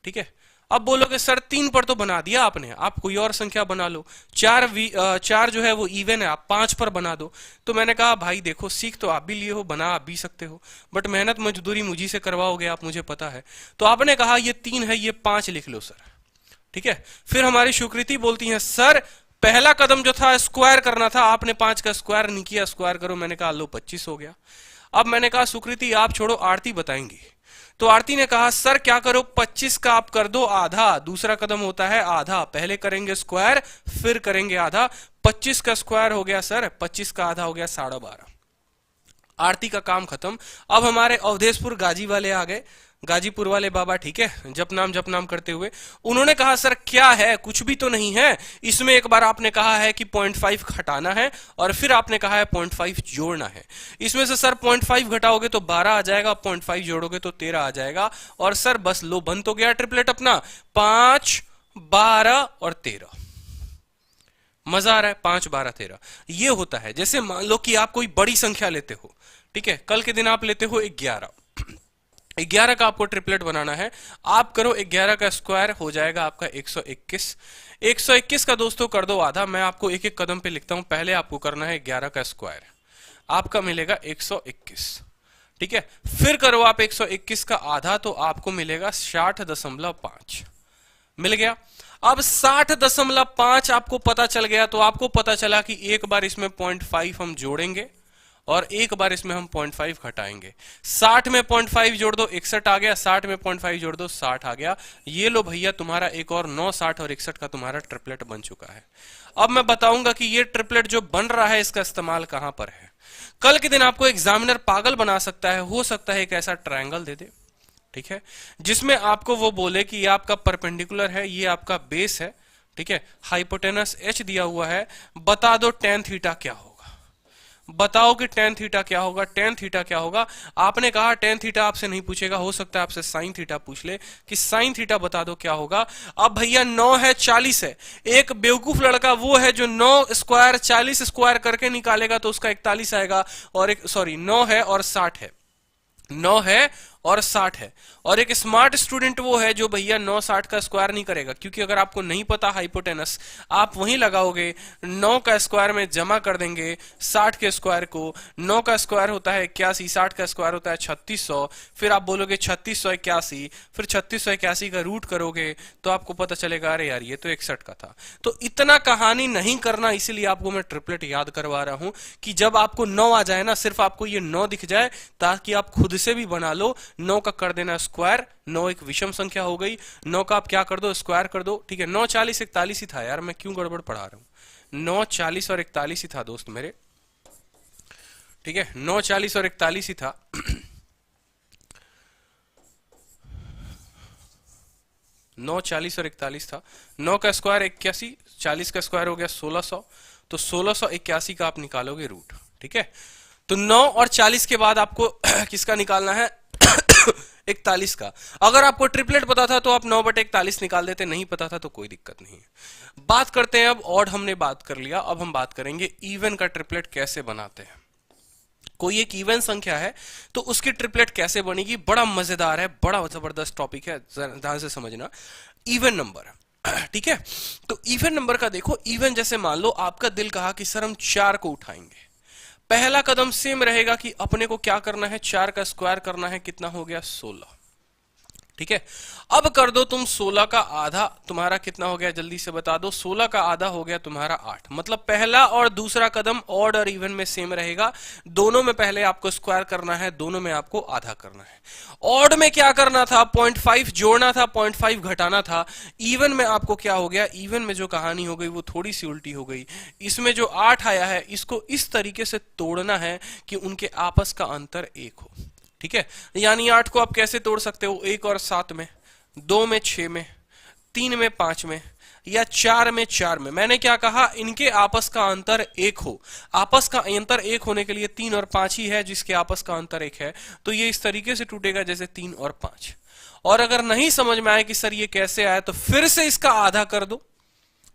ठीक है। अब बोलोगे सर 3 पर तो बना दिया आपने, आप कोई और संख्या बना लो। 4 जो है वो इवन है, आप 5 पर बना दो। तो मैंने कहा भाई देखो, सीख तो आप भी लिए हो, बना आप भी सकते हो, बट मेहनत मजदूरी मुझी से करवाओगे आप, मुझे पता है। तो आपने कहा ये 3 है, ये 5 लिख लो सर। ठीक है। फिर हमारी सुकृति बोलती है सर पहला कदम जो था स्क्वायर करना था, आपने 5 का स्क्वायर नहीं किया, स्क्वायर करो। मैंने कहा लो 25 हो गया। अब मैंने कहा सुकृति आप छोड़ो, आरती बताएंगी। तो आरती ने कहा सर क्या करो, 25 का आप कर दो आधा, दूसरा कदम होता है आधा, पहले करेंगे स्क्वायर फिर करेंगे आधा। 25 का स्क्वायर हो गया सर, 25 का आधा हो गया 12.5। आरती का काम खत्म। अब हमारे अवधेशपुर गाजी वाले आ गए, गाजीपुर वाले बाबा, ठीक है, जप नाम करते हुए। उन्होंने कहा सर क्या है, कुछ भी तो नहीं है इसमें। एक बार आपने कहा है कि 0.5 घटाना है और फिर आपने कहा है 0.5 जोड़ना है। इसमें से सर 0.5 घटाओगे तो 12 आ जाएगा, 0.5 जोड़ोगे तो 13 आ जाएगा। और सर बस लो बन तो गया ट्रिपलेट अपना, 5, 12 और 13। मजा आ रहा है, 5, 12, 13 ये होता है। जैसे मान लो कि आप कोई बड़ी संख्या लेते हो, ठीक है, कल के दिन आप लेते हो 11, 11 का आपको ट्रिपलेट बनाना है। आप करो 11 का स्क्वायर हो जाएगा आपका 121। 121 का दोस्तों कर दो आधा। मैं आपको एक एक कदम पे लिखता हूं, पहले आपको करना है 11 का स्क्वायर, आपका मिलेगा 121। ठीक है। फिर करो आप 121 का आधा, तो आपको मिलेगा 60.5 मिल गया। अब 60.5 आपको पता चल गया, तो आपको पता चला कि एक बार इसमें 0.5 हम जोड़ेंगे और एक बार इसमें हम 0.5 घटाएंगे। 60 में 0.5 जोड़ दो 61 आ गया, 60 में 0.5 जोड़ दो 60 आ गया। ये लो भैया तुम्हारा एक और 9, 60 और 61 का तुम्हारा ट्रिपलेट बन चुका है। अब मैं बताऊंगा कि ये ट्रिपलेट जो बन रहा है इसका इस्तेमाल कहां पर है। कल के दिन आपको एग्जामिनर पागल बना सकता है, हो सकता है एक ऐसा ट्रायंगल दे दे, ठीक है, जिसमें आपको वो बोले कि ये आपका परपेंडिकुलर है, ये आपका बेस है, ठीक है, हाइपोटेनस h दिया हुआ है, बता दो tan थीटा क्या होगा। बताओ कि tan थीटा क्या होगा, tan थीटा क्या होगा। आपने कहा tan थीटा आपसे नहीं पूछेगा, हो सकता है आपसे sin थीटा पूछ ले कि sin थीटा बता दो क्या होगा। अब भैया 9 है 40 है, एक बेवकूफ लड़का वो है जो 9 स्क्वायर 40 स्क्वायर करके निकालेगा तो उसका 41 आएगा, और एक 9 है और 60 है, 9 है और 60 है। और एक स्मार्ट स्टूडेंट वो है जो भैया 9 60 का स्क्वायर नहीं करेगा, क्योंकि अगर आपको नहीं पता हाइपोटेनस, आप वहीं लगाओगे, 9 का स्क्वायर में जमा कर देंगे 60 के स्क्वायर को। 9 का स्क्वायर होता है 81, 60 का स्क्वायर होता है 3600, फिर आप बोलोगे 3681, फिर 3681 का रूट करोगे तो आपको पता चलेगा अरे यार ये तो 61 का था। तो इतना कहानी नहीं करना, इसीलिए आपको मैं ट्रिपलेट याद करवा रहा हूं कि जब आपको 9 आ जाए ना, सिर्फ आपको ये 9 दिख जाए ताकि आप खुद से भी बना लो। 9 का कर देना स्क्वायर, 9 एक विषम संख्या हो गई, 9 का आप क्या कर दो स्क्वायर कर दो, ठीक है। 9 40 41 ही था यार, मैं क्यों गड़बड़ पढ़ा रहा हूं, 9 40 और 41 ही था दोस्त मेरे, ठीक है, 9 40 और 41 ही था। 9 40 और 41 था। 9 का स्क्वायर 81, 40 का स्क्वायर हो गया 1600, तो 1681 का आप निकालोगे रूट, ठीक है। तो 9 और 40 के बाद आपको किसका निकालना है 41 का। अगर आपको ट्रिपलेट पता था तो आप 9/41 निकाल देते, नहीं पता था तो कोई दिक्कत नहीं है। बात करते हैं अब, ऑड हमने बात कर लिया, अब हम बात करेंगे इवन का ट्रिपलेट कैसे बनाते हैं। कोई एक इवन संख्या है तो उसकी ट्रिपलेट कैसे बनेगी, बड़ा मजेदार है, बड़ा जबरदस्त टॉपिक है, ध्यान से समझना। इवन नंबर, ठीक है। तो इवन नंबर का देखो, इवन जैसे मान लो आपका दिल कहा कि सर हम 4 को उठाएंगे, पहला कदम सेम रहेगा कि अपने को क्या करना है, 4 का स्क्वायर करना है, कितना हो गया 16, ठीक है। अब कर दो तुम 16 का आधा, तुम्हारा कितना हो गया जल्दी से बता दो, 16 का आधा हो गया तुम्हारा 8। मतलब पहला और दूसरा कदम ऑड और इवन में सेम रहेगा, दोनों में पहले आपको स्क्वायर करना है, दोनों में आपको आधा करना है। ऑड में क्या करना था, 0.5 जोड़ना था, 0.5 घटाना था। इवन में आपको क्या हो गया, इवन में जो कहानी हो गई वो थोड़ी सी उल्टी हो गई। इसमें जो 8 आया है इसको इस तरीके से तोड़ना है कि उनके आपस का अंतर 1 हो, ठीक है। यानी 8 को आप कैसे तोड़ सकते हो, 1 और 7 में, 2 में 6 में, 3 में 5 में, या 4 में 4 में। मैंने क्या कहा, इनके आपस का अंतर 1 हो। आपस का अंतर 1 होने के लिए 3 और 5 ही है जिसके आपस का अंतर 1 है, तो ये इस तरीके से टूटेगा जैसे 3 और 5। और अगर नहीं समझ में आए कि सर ये कैसे आया, तो फिर से इसका आधा कर दो।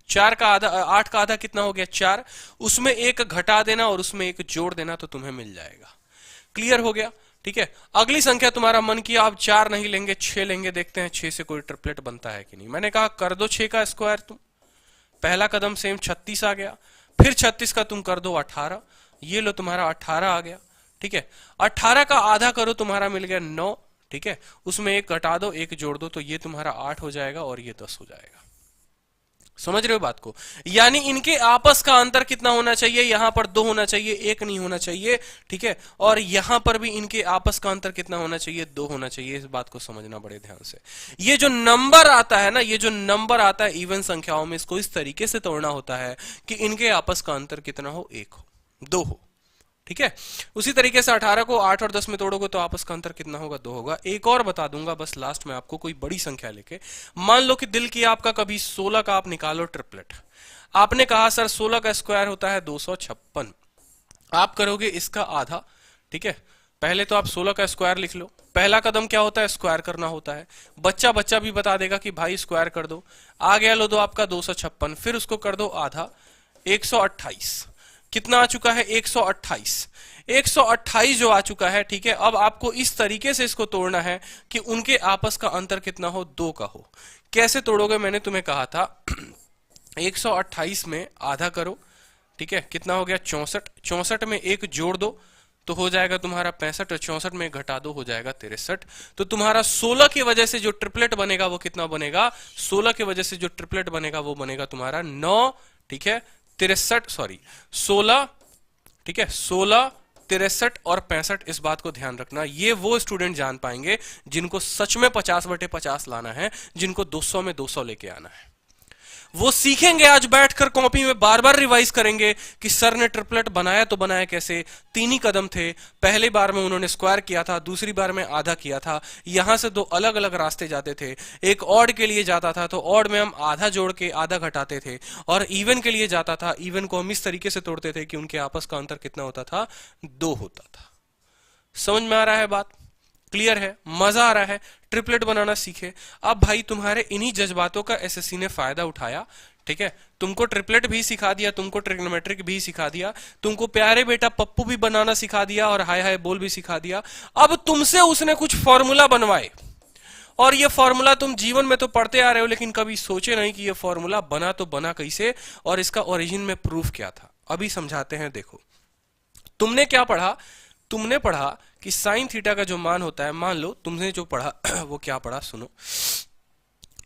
4 का आधा, 8 का आधा कितना हो गया 4, उसमें 1 घटा देना और उसमें 1 जोड़ देना तो तुम्हें मिल जाएगा। क्लियर हो गया? ठीक है। अगली संख्या तुम्हारा मन किया आप 4 नहीं लेंगे 6 लेंगे, देखते हैं 6 से कोई ट्रिपलेट बनता है कि नहीं। मैंने कहा कर दो 6 का स्क्वायर तुम, पहला कदम सेम 36 आ गया, फिर 36 का तुम कर दो 18, ये लो तुम्हारा 18 आ गया। ठीक है, 18 का आधा करो तुम्हारा मिल गया 9। ठीक है, उसमें 1 घटा दो 1 जोड़ दो तो ये तुम्हारा 8 हो जाएगा और ये 10 हो जाएगा। समझ रहे हो बात को? यानी इनके आपस का अंतर कितना होना चाहिए, यहां पर 2 होना चाहिए, 1 नहीं होना चाहिए। ठीक है, और यहां पर भी इनके आपस का अंतर कितना होना चाहिए, 2 होना चाहिए। इस बात को समझना बड़े ध्यान से। ये जो नंबर आता है ना, ये जो नंबर आता है इवन संख्याओं में, इसको इस तरीके से तोड़ना होता है कि इनके आपस का अंतर कितना हो, 1 हो, 2 हो। ठीक है, उसी तरीके से 18 को 8 और 10 में तोड़ोगे तो आपस का अंतर कितना होगा, 2 होगा। एक और बता दूंगा बस लास्ट में आपको, कोई बड़ी संख्या लेके। मान लो कि दिल किया आपका कभी 16 का आप निकालो ट्रिपलेट। आपने कहा सर 16 का स्क्वायर होता है 256, आप करोगे इसका आधा। ठीक है, पहले तो आप 16 का स्क्वायर लिख लो। पहला कदम क्या होता है, स्क्वायर करना होता है। बच्चा भी बता देगा कि भाई स्क्वायर कर दो। आ गया लो दो आपका 256, फिर उसको कर दो आधा, 128। कितना आ चुका है, 128। 128 जो आ चुका है। ठीक है, अब आपको इस तरीके से इसको तोड़ना है कि उनके आपस का अंतर कितना हो, 2 का हो। कैसे तोड़ोगे, मैंने तुम्हें कहा था 128 में आधा करो। ठीक है, कितना हो गया 64। 64 में 1 जोड़ दो तो हो जाएगा तुम्हारा 65, और 64 में घटा दो हो जाएगा 63। तो तुम्हारा 16 की वजह से जो ट्रिपलेट बनेगा वो कितना बनेगा, 16 की वजह से जो ट्रिपलेट बनेगा वो बनेगा तुम्हारा 9। ठीक है, 63 सॉरी 16। ठीक है, 16, 63 और 65। इस बात को ध्यान रखना, ये वो स्टूडेंट जान पाएंगे जिनको सच में 50/50 लाना है, जिनको 200 में 200 लेके आना है। वो सीखेंगे आज बैठकर, कॉपी में बार बार रिवाइज करेंगे कि सर ने ट्रिपलेट बनाया तो बनाया कैसे। 3 ही कदम थे, पहली बार में उन्होंने स्क्वायर किया था, दूसरी बार में आधा किया था। यहां से 2 अलग अलग रास्ते जाते थे। एक ऑड के लिए जाता था तो ऑड में हम आधा जोड़ के आधा घटाते थे, और इवन के लिए जाता था, इवन को हम इस तरीके से तोड़ते थे कि उनके आपस का अंतर कितना होता था, 2 होता था। समझ में आ रहा है बात? क्लियर है? मजा आ रहा है? ट्रिपलेट बनाना सीखे। अब भाई तुम्हारे इन्हीं जज्बातों का एसएससी ने फायदा उठाया। ठीक है, तुमको ट्रिपलेट भी सिखा दिया, तुमको ट्रिग्नोमेट्रिक भी सिखा दिया, तुमको प्यारे बेटा पप्पू भी बनाना सिखा दिया, और हाय हाय बोल भी सिखा दिया। अब तुमसे उसने कुछ फॉर्मूला बनवाए, और ये फॉर्मूला तुम जीवन में तो पढ़ते आ रहे हो, लेकिन कभी सोचे नहीं कि ये फॉर्मूला बना तो बना कैसे, और इसका ओरिजिन में प्रूफ क्या था। अभी समझाते हैं। देखो, तुमने क्या पढ़ा, तुमने पढ़ा कि साइन थीटा का जो मान होता है, मान लो तुमने जो पढ़ा वो क्या पढ़ा सुनो।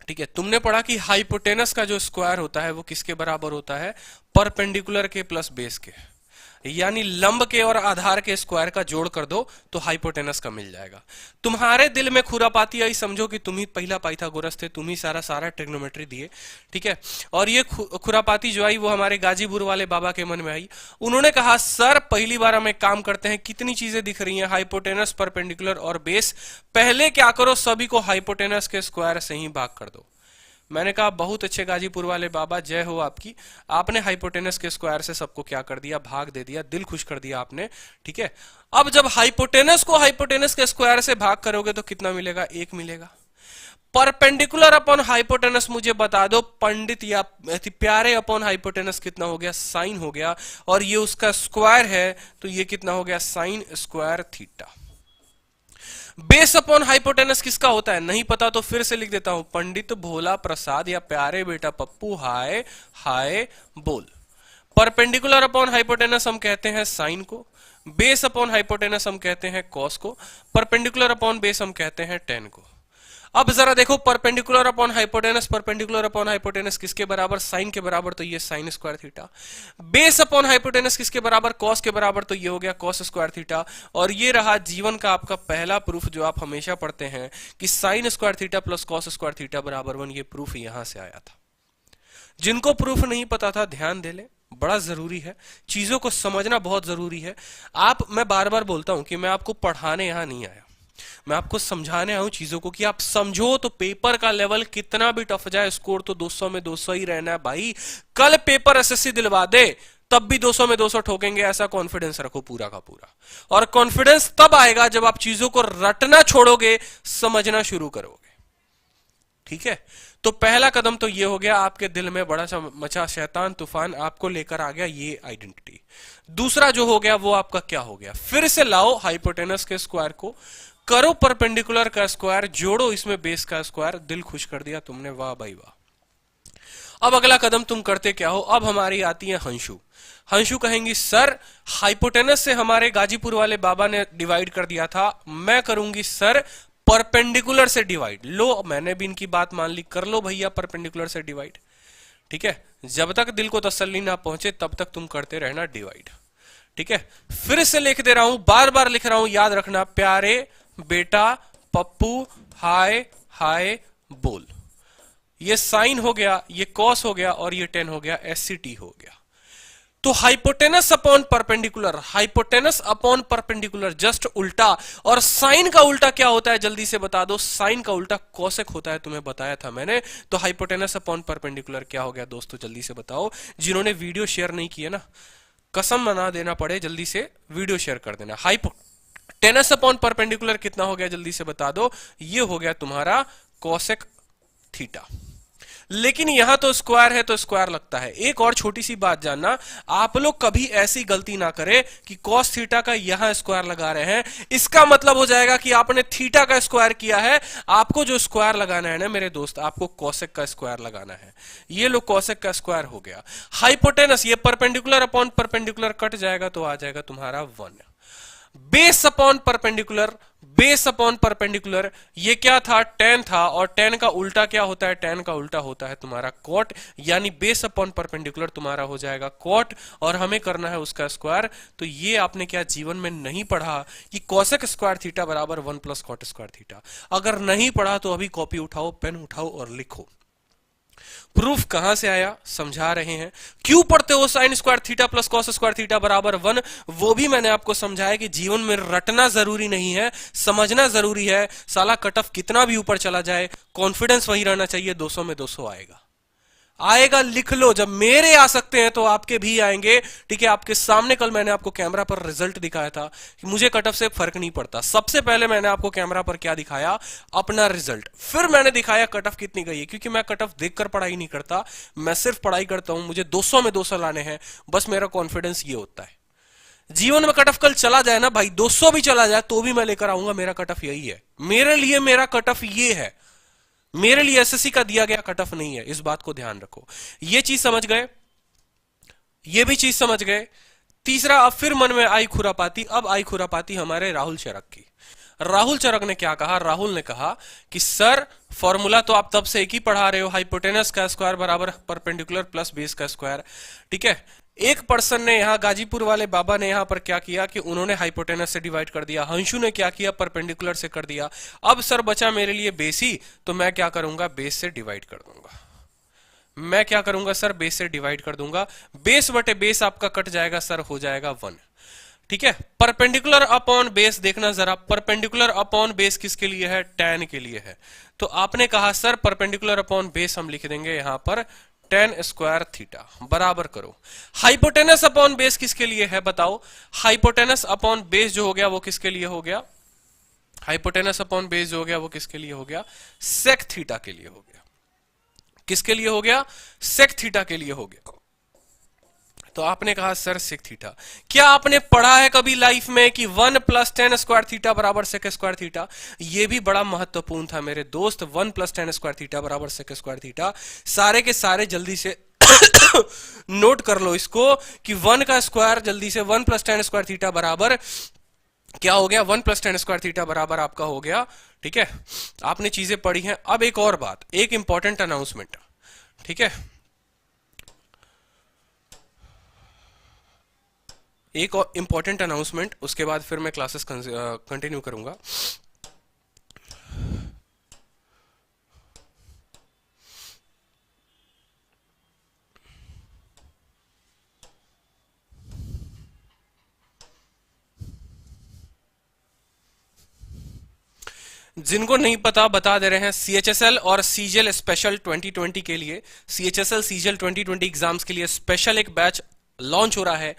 ठीक है, तुमने पढ़ा कि हाइपोटेनस का जो स्क्वायर होता है वो किसके बराबर होता है, परपेंडिकुलर के प्लस बेस के, यानी लंब के और आधार के स्क्वायर का जोड़ कर दो तो हाइपोटेनस का मिल जाएगा। तुम्हारे दिल में खुरापाती आई, समझो कि तुम ही पहला पाइथागोरस थे, तुम ही सारा ट्रिग्नोमेट्री दिए। ठीक है, और ये खुरापाती जो आई वो हमारे गाजीपुर वाले बाबा के मन में आई। उन्होंने कहा सर पहली बार हम एक काम करते हैं, कितनी चीजें दिख रही हैं, हाइपोटेनस, परपेंडिकुलर और बेस, पहले क्या करो सभी को हाइपोटेनस के स्क्वायर से ही भाग कर दो। मैंने कहा बहुत अच्छे गाजीपुर वाले बाबा, जय हो आपकी। आपने हाइपोटेनस के स्क्वायर से सबको क्या कर दिया, भाग दे दिया, दिल खुश कर दिया आपने। ठीक है, अब जब हाइपोटेनस को हाइपोटेनस के स्क्वायर से भाग करोगे तो कितना मिलेगा, 1 मिलेगा। परपेंडिकुलर अपॉन हाइपोटेनस मुझे बता दो पंडित या प्यारे, अपॉन हाइपोटेनस कितना हो गया, साइन हो गया, और ये उसका स्क्वायर है तो ये कितना हो गया, sine square theta. Base upon hypotenuse किसका होता है, नहीं पता तो फिर से लिख देता हूं, पंडित भोला प्रसाद या प्यारे बेटा पप्पू हाय हाय बोल। परपेंडिकुलर अपॉन हाइपोटेनस हम कहते हैं साइन को, बेस अपॉन हाइपोटेनस हम कहते हैं कॉस को, परपेंडिकुलर अपॉन बेस हम कहते हैं टेन को। अब जरा देखो, perpendicular upon hypotenuse, perpendicular upon hypotenuse किसके बराबर, साइन के बराबर, तो ये sine square theta. Base upon hypotenuse किसके बराबर, कॉस के बराबर, तो ये हो गया कॉस स्क्वायर थीटा। और ये रहा जीवन का आपका पहला प्रूफ जो आप हमेशा पढ़ते हैं कि sine square theta plus cos square theta बराबर 1। ये प्रूफ यहां से आया था। जिनको प्रूफ नहीं पता था ध्यान दे ले, बड़ा जरूरी है, चीजों को समझना बहुत जरूरी है। मैं बार बार बोलता हूं कि मैं आपको पढ़ाने यहां नहीं आया, मैं आपको समझाने आया हूं चीजों को कि आप समझो, तो पेपर का लेवल कितना भी टफ जाए, स्कोर तो 200 में 200 ही रहना है भाई। कल पेपर एसएससी दिलवा दे तब भी 200 में 200 ठोकेंगे, ऐसा कॉन्फिडेंस रखो पूरा का पूरा। और कॉन्फिडेंस तब आएगा जब आप चीजों को रटना छोड़ोगे, समझना शुरू करोगे। ठीक है, तो पहला कदम तो ये हो गया, आपके दिल में बड़ा सा मचा शैतान तूफान आपको लेकर आ गया ये आइडेंटिटी। दूसरा जो हो गया वो आपका क्या हो गया, फिर से लाओ हाइपोटेनस के स्क्वायर को, करो परपेंडिकुलर का स्क्वायर, जोड़ो इसमें बेस का स्क्वायर। दिल खुश कर दिया तुमने, वाह भाई वाह। अब अगला कदम तुम करते क्या हो, अब हमारी आती है हंशु। हंशु कहेंगी सर हाइपोटेनस से हमारे गाजीपुर वाले बाबा ने डिवाइड कर दिया था, मैं करूंगी सर परपेंडिकुलर से डिवाइड। लो मैंने भी इनकी बात मान ली, कर लो भैया परपेंडिकुलर से डिवाइड। ठीक है, जब तक दिल को तसल्ली ना पहुंचे तब तक तुम करते रहना डिवाइड। ठीक है, फिर से लिख दे रहा हूं, बार बार लिख रहा हूं, याद रखना, प्यारे बेटा पप्पू हाय हाय बोल। ये साइन हो गया, ये कॉस हो गया और ये टेन हो गया, एससीटी हो गया। तो hypotenuse upon perpendicular, hypotenuse upon perpendicular just उल्टा। और साइन का उल्टा क्या होता है जल्दी से बता दो, साइन का उल्टा कोसेक होता है, तुम्हें बताया था मैंने। तो हाइपोटेनस अपॉन परपेंडिकुलर क्या हो गया दोस्तों, जल्दी से बताओ। जिन्होंने वीडियो शेयर नहीं किया ना, कसम मना देना पड़े, जल्दी से वीडियो शेयर कर देना। हाइपोटेनस अपॉन परपेंडिकुलर कितना हो गया जल्दी से बता दो, ये हो गया तुम्हारा कोसेक थीटा। लेकिन यहां तो स्क्वायर है तो स्क्वायर लगता है। एक और छोटी सी बात जानना, आप लोग कभी ऐसी गलती ना करें कि कॉस थीटा का यहां स्क्वायर लगा रहे हैं, इसका मतलब हो जाएगा कि आपने थीटा का स्क्वायर किया है। आपको जो स्क्वायर लगाना है ना मेरे दोस्त, आपको कॉसेक का स्क्वायर लगाना है। ये लो कॉसेक का स्क्वायर हो गया। हाइपोटेनस, ये परपेंडिकुलर अपॉन परपेंडिकुलर कट जाएगा तो आ जाएगा तुम्हारा 1। Base upon perpendicular, base upon perpendicular, ये क्या था, टेन था, और टेन का उल्टा क्या होता है, टेन का उल्टा होता है तुम्हारा कॉट, यानी बेस अपॉन परपेंडिकुलर तुम्हारा हो जाएगा कॉट, और हमें करना है उसका स्क्वायर। तो ये आपने क्या जीवन में नहीं पढ़ा कि कॉसेक स्क्वायर थीटा बराबर 1 प्लस कॉट स्क्वायर थीटा? अगर नहीं पढ़ा तो अभी कॉपी उठाओ, पेन उठाओ और लिखो। प्रूफ कहां से आया समझा रहे हैं। क्यों पढ़ते हो sine square theta plus cos square theta बराबर 1, वो भी मैंने आपको समझाया कि जीवन में रटना जरूरी नहीं है, समझना जरूरी है। साला कट ऑफ कितना भी ऊपर चला जाए, कॉन्फिडेंस वही रहना चाहिए, 200 में 200 आएगा। आएगा, लिख लो, जब मेरे आ सकते हैं तो आपके भी आएंगे। ठीक है, आपके सामने कल मैंने आपको कैमरा पर रिजल्ट दिखाया था कि मुझे कट ऑफ से फर्क नहीं पड़ता। सबसे पहले मैंने आपको कैमरा पर क्या दिखाया, अपना रिजल्ट, फिर मैंने दिखाया कट ऑफ कितनी गई है। क्योंकि मैं कट ऑफ देखकर पढ़ाई नहीं करता, मैं सिर्फ पढ़ाई करता हूं। मुझे 200 में 200 लाने हैं, बस मेरा कॉन्फिडेंस ये होता है। जीवन में कट ऑफ कल चला जाए ना भाई, 200 भी चला जाए तो भी मैं लेकर आऊंगा, मेरा कट ऑफ यही है। मेरे लिए मेरा कट ऑफ ये है, मेरे लिए एसएससी का दिया गया कट ऑफ नहीं है, इस बात को ध्यान रखो। ये चीज समझ गए, ये भी चीज समझ गए। तीसरा, अब फिर मन में आई खुरापाती, अब आई खुरापाती हमारे राहुल चरक की। राहुल चरक ने क्या कहा, राहुल ने कहा कि सर फॉर्मूला तो आप तब से एक ही पढ़ा रहे हो, हाइपोटेनस का स्क्वायर बराबर परपेंडिकुलर प्लस बेस का स्क्वायर। ठीक है, एक पर्सन ने यहां गाजीपुर वाले बाबा ने यहां पर क्या किया कि उन्होंने हाइपोटेनस से डिवाइड कर दिया, हंशु ने क्या किया, परपेंडिकुलर से कर दिया। अब सर बचा मेरे लिए बेस ही, तो मैं क्या करूंगा, बेस से डिवाइड कर दूंगा। मैं क्या करूंगा सर, बेस से डिवाइड कर दूंगा। बेस बटे बेस आपका कट जाएगा सर, हो जाएगा 1। ठीक है, परपेंडिकुलर अपॉन बेस देखना जरा, परपेंडिकुलर अपॉन बेस किसके लिए है, tan के लिए है। तो आपने कहा सर परपेंडिकुलर अपॉन बेस हम लिख देंगे यहां पर tan स्क्वायर थीटा, बराबर करो। हाइपोटेनस अपॉन बेस किसके लिए है बताओ, हाइपोटेनस अपॉन बेस जो हो गया वो किसके लिए हो गया, हाइपोटेनस अपॉन बेस जो हो गया वो किसके लिए हो गया, सेक थीटा के लिए हो गया। किसके लिए हो गया, सेक थीटा के लिए हो गया। तो आपने कहा सर सेक थीटा, क्या आपने पढ़ा है कभी लाइफ में कि 1 प्लस टेन स्क्वायर थीटा बराबर सेक स्क्वायर थीटा? ये भी बड़ा महत्वपूर्ण था मेरे दोस्त, 1 प्लस टेन स्क्वायर थीटा बराबर सेक स्क्वायर थीटा। सारे के सारे जल्दी से नोट कर लो इसको कि 1 का स्क्वायर, जल्दी से 1 प्लस टेन स्क्वायर थीटा बराबर क्या हो गया, 1 प्लस टेन स्क्वायर थीटा बराबर आपका हो गया। ठीक है, आपने चीजें पढ़ी हैं। अब एक और बात, एक इंपॉर्टेंट अनाउंसमेंट। ठीक है, एक और इंपॉर्टेंट अनाउंसमेंट, उसके बाद फिर मैं क्लासेस कंटिन्यू करूंगा। जिनको नहीं पता बता दे रहे हैं, सीएचएसएल और सीजीएल स्पेशल 2020 के लिए, सीएचएसएल सीजीएल 2020 एग्जाम्स के लिए स्पेशल एक बैच लॉन्च हो रहा है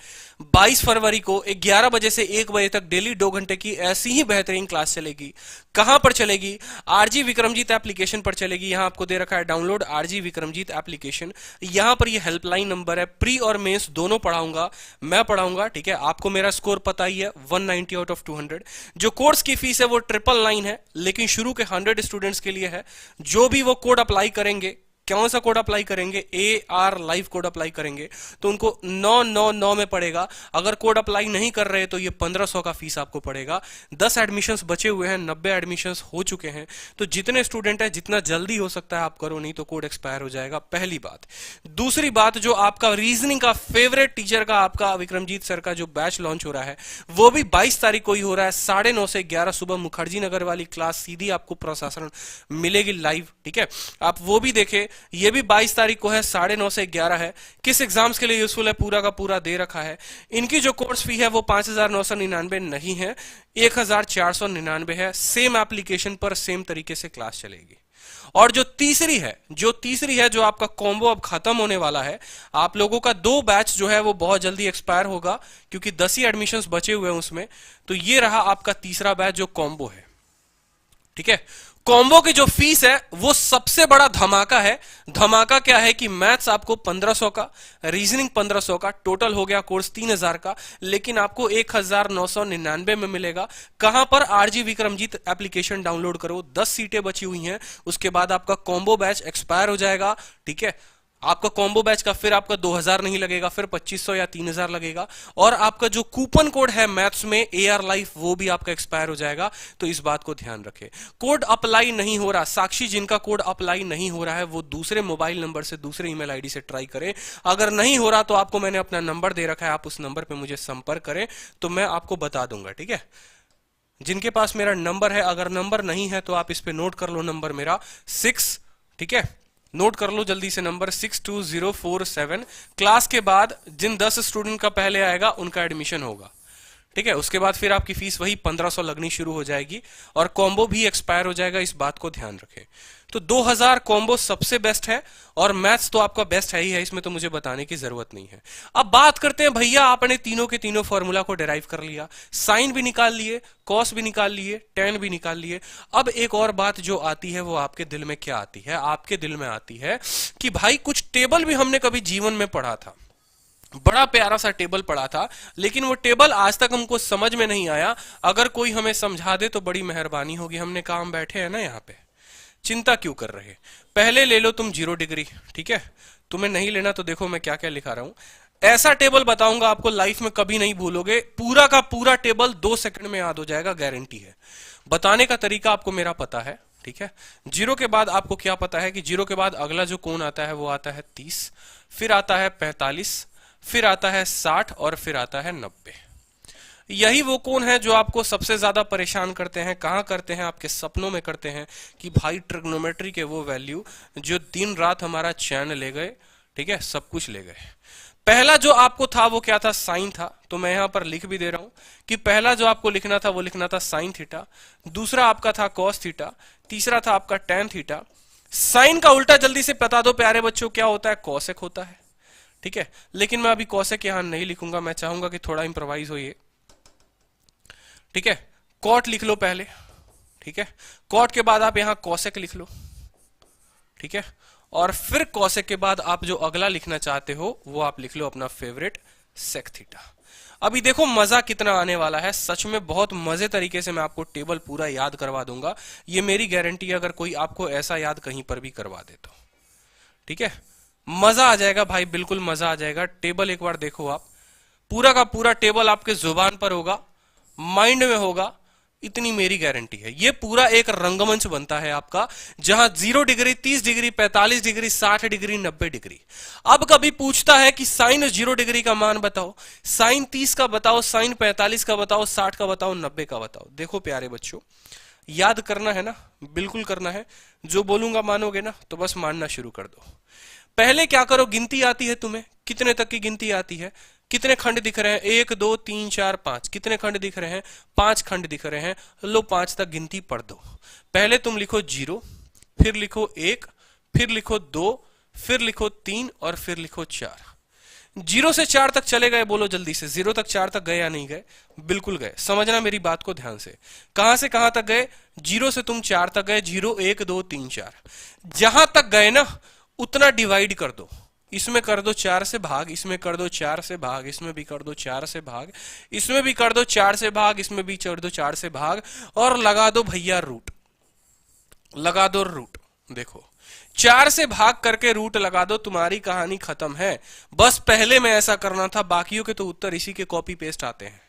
22 फरवरी को 11 बजे से 1 बजे तक डेली 2 घंटे की ऐसी ही बेहतरीन क्लास चलेगी। कहां पर चलेगी? आरजी विक्रमजीत एप्लीकेशन पर चलेगी। यहां आपको दे रखा है डाउनलोड आरजी विक्रमजीत एप्लीकेशन। यहां पर ये हेल्पलाइन नंबर है। प्री और मेंस दोनों पढ़ाऊंगा, मैं पढ़ाऊंगा, ठीक है। आपको मेरा स्कोर पता ही है, 190 आउट ऑफ 200। जो कोर्स की फीस है वो 999 है, लेकिन शुरू के 100 स्टूडेंट्स के लिए है। जो भी वो कोड अप्लाई करेंगे, कौन सा कोड अप्लाई करेंगे? AR लाइव कोड अप्लाई करेंगे तो उनको 999 में पड़ेगा। अगर कोड अप्लाई नहीं कर रहे तो ये 1500 का फीस आपको पड़ेगा। 10 एडमिशंस बचे हुए हैं, 90 एडमिशंस हो चुके हैं। तो जितने स्टूडेंट है जितना जल्दी हो सकता है आप करो, नहीं तो कोड एक्सपायर हो जाएगा। पहली बात। दूसरी बात, जो आपका रीजनिंग का फेवरेट टीचर का, आपका विक्रमजीत सर का जो बैच लॉन्च हो रहा है वो भी 22 तारीख को ही हो रहा है। 9:30 से 11 सुबह मुखर्जी नगर वाली क्लास सीधी आपको प्रशासन मिलेगी लाइव, ठीक है। आप वो भी देखें। ये भी 22 तारीख को है, 9:30 से 11 है। किस एग्जाम्स के लिए यूजफुल है पूरा का पूरा दे रखा है। इनकी जो कोर्स फी है वो 5999 नहीं है, 1499 है। सेम एप्लीकेशन पर सेम तरीके से क्लास चलेगी। और जो तीसरी है जो आपका कॉम्बो अब खत्म होने वाला है। आप लोगों का 2 बैच जो है वो बहुत जल्दी एक्सपायर होगा, क्योंकि 10 ही एडमिशंस बचे हुए हैं उसमें। तो ये रहा आपका तीसरा बैच जो कॉम्बो है, ठीक है। कॉम्बो की जो फीस है वो सबसे बड़ा धमाका है। धमाका क्या है कि मैथ्स आपको 1500 का, रीजनिंग 1500 का, टोटल हो गया कोर्स 3000 का, लेकिन आपको 1999 में मिलेगा। कहां पर? आरजी विक्रमजीत एप्लीकेशन डाउनलोड करो। 10 सीटें बची हुई हैं, उसके बाद आपका कॉम्बो बैच एक्सपायर हो जाएगा, ठीक है। आपका कॉम्बो बैच का फिर आपका 2000 नहीं लगेगा, फिर 2500 या 3000 लगेगा। और आपका जो कूपन कोड है मैथ्स में AR लाइफ, वो भी आपका एक्सपायर हो जाएगा। तो इस बात को ध्यान रखें। कोड अप्लाई नहीं हो रहा, साक्षी जिनका कोड अप्लाई नहीं हो रहा है वो दूसरे मोबाइल नंबर से, दूसरे ईमेल आईडी से ट्राई करें। अगर नहीं हो रहा तो आपको मैंने अपना नंबर दे रखा है, आप उस नंबर पर मुझे संपर्क करें तो मैं आपको बता दूंगा, ठीक है। जिनके पास मेरा नंबर है, अगर नंबर नहीं है तो आप इस पे नोट कर लो नंबर मेरा 6, ठीक है। नोट कर लो जल्दी से नंबर 62047। क्लास के बाद जिन 10 स्टूडेंट का पहले आएगा उनका एडमिशन होगा, ठीक है। उसके बाद फिर आपकी फीस वही 1500 लगनी शुरू हो जाएगी और कॉम्बो भी एक्सपायर हो जाएगा। इस बात को ध्यान रखें। तो 2000 कॉम्बो सबसे बेस्ट है और मैथ्स तो आपका बेस्ट है ही है, इसमें तो मुझे बताने की जरूरत नहीं है। अब बात करते हैं, भैया आपने तीनों के तीनों फॉर्मूला को डिराइव कर लिया, साइन भी निकाल लिए, कॉस भी निकाल लिए, टेन भी निकाल लिए। अब एक और बात जो आती है वो आपके दिल में क्या आती है? आपके दिल में आती है कि भाई कुछ टेबल भी हमने कभी जीवन में पढ़ा था, बड़ा प्यारा सा टेबल पढ़ा था, लेकिन वो टेबल आज तक हमको समझ में नहीं आया। अगर कोई हमें समझा दे तो बड़ी मेहरबानी होगी। हमने कहा हम बैठे हैं ना यहाँ पे, चिंता क्यों कर रहे? पहले ले लो तुम 0 डिग्री, ठीक है। तुम्हें नहीं लेना तो देखो मैं क्या क्या लिखा रहा हूं। ऐसा टेबल बताऊंगा आपको, लाइफ में कभी नहीं भूलोगे। पूरा का पूरा टेबल 2 सेकंड में याद हो जाएगा, गारंटी है। बताने का तरीका आपको मेरा पता है, ठीक है। 0 के बाद आपको क्या पता है कि 0 के बाद अगला जो कोण आता है वो आता है 30, फिर आता है 45, फिर आता है 60 और फिर आता है 90। यही वो कोण है जो आपको सबसे ज्यादा परेशान करते हैं। कहां करते हैं? आपके सपनों में करते हैं कि भाई ट्रिग्नोमेट्री के वो वैल्यू जो दिन रात हमारा चैन ले गए, ठीक है, सब कुछ ले गए। पहला जो आपको था वो क्या था? साइन था। तो मैं यहां पर लिख भी दे रहा हूं कि पहला जो आपको लिखना था वो लिखना था साइन थीटा, दूसरा आपका था कॉस थीटा, तीसरा था आपका टेन थीटा। साइन का उल्टा जल्दी से बता दो प्यारे बच्चों, क्या होता है? कॉसेक होता है, ठीक है। लेकिन मैं अभी कॉसेक यहां नहीं लिखूंगा, मैं चाहूंगा कि थोड़ा इंप्रोवाइज हो ये, ठीक है। कॉट लिख लो पहले, ठीक है। कॉट के बाद आप यहां कॉसेक लिख लो, ठीक है। और फिर कॉसेक के बाद आप जो अगला लिखना चाहते हो वो आप लिख लो अपना फेवरेट सेक थीटा। अभी देखो मजा कितना आने वाला है, सच में बहुत मजे तरीके से मैं आपको टेबल पूरा याद करवा दूंगा। ये मेरी गारंटी है, अगर कोई आपको ऐसा याद कहीं पर भी करवा दे तो, ठीक है। मजा आ जाएगा भाई, बिल्कुल मजा आ जाएगा। टेबल एक बार देखो आप, पूरा का पूरा टेबल आपके जुबान पर होगा, माइंड में होगा, इतनी मेरी गारंटी है। ये पूरा एक रंगमंच बनता है आपका, जहां 0 degree, 30 degree, 45 degree, 60 degree, 90 degree. अब कभी पूछता है कि साइन 0 डिग्री का मान बताओ, साइन 30 का बताओ, साइन 45 का बताओ, 60 का बताओ, 90 का बताओ। देखो प्यारे बच्चों, याद करना है ना, बिल्कुल करना है। जो बोलूंगा मानोगे ना, तो बस मानना शुरू कर दो। पहले क्या करो, गिनती आती है तुम्हें, कितने तक की गिनती आती है? कितने खंड दिख रहे हैं? 1 2 3 4 5। कितने खंड दिख रहे हैं? 5 खंड दिख रहे हैं। लो 5 तक गिनती पढ़ दो। पहले तुम लिखो 0, फिर लिखो 1, फिर लिखो 2, फिर लिखो 3 और फिर लिखो 4। 0 से 4 तक चले गए? बोलो जल्दी से, 0 तक 4 तक गए या नहीं गए? बिल्कुल गए। समझना मेरी बात को ध्यान से कहां तक गए? 0 से तुम 4 तक गए। 0 1 2 3 4। जहां तक गए ना उतना डिवाइड कर दो। इसमें कर दो 4 से भाग, इसमें कर दो 4 से भाग, इसमें भी कर दो 4 से भाग, इसमें भी कर दो 4 से भाग, इसमें भी कर दो 4 से भाग, और लगा दो भैया रूट। लगा दो रूट। देखो 4 से भाग करके रूट लगा दो, तुम्हारी कहानी खत्म है। बस पहले में ऐसा करना था, बाकियों के तो उत्तर इसी के कॉपी पेस्ट आते हैं।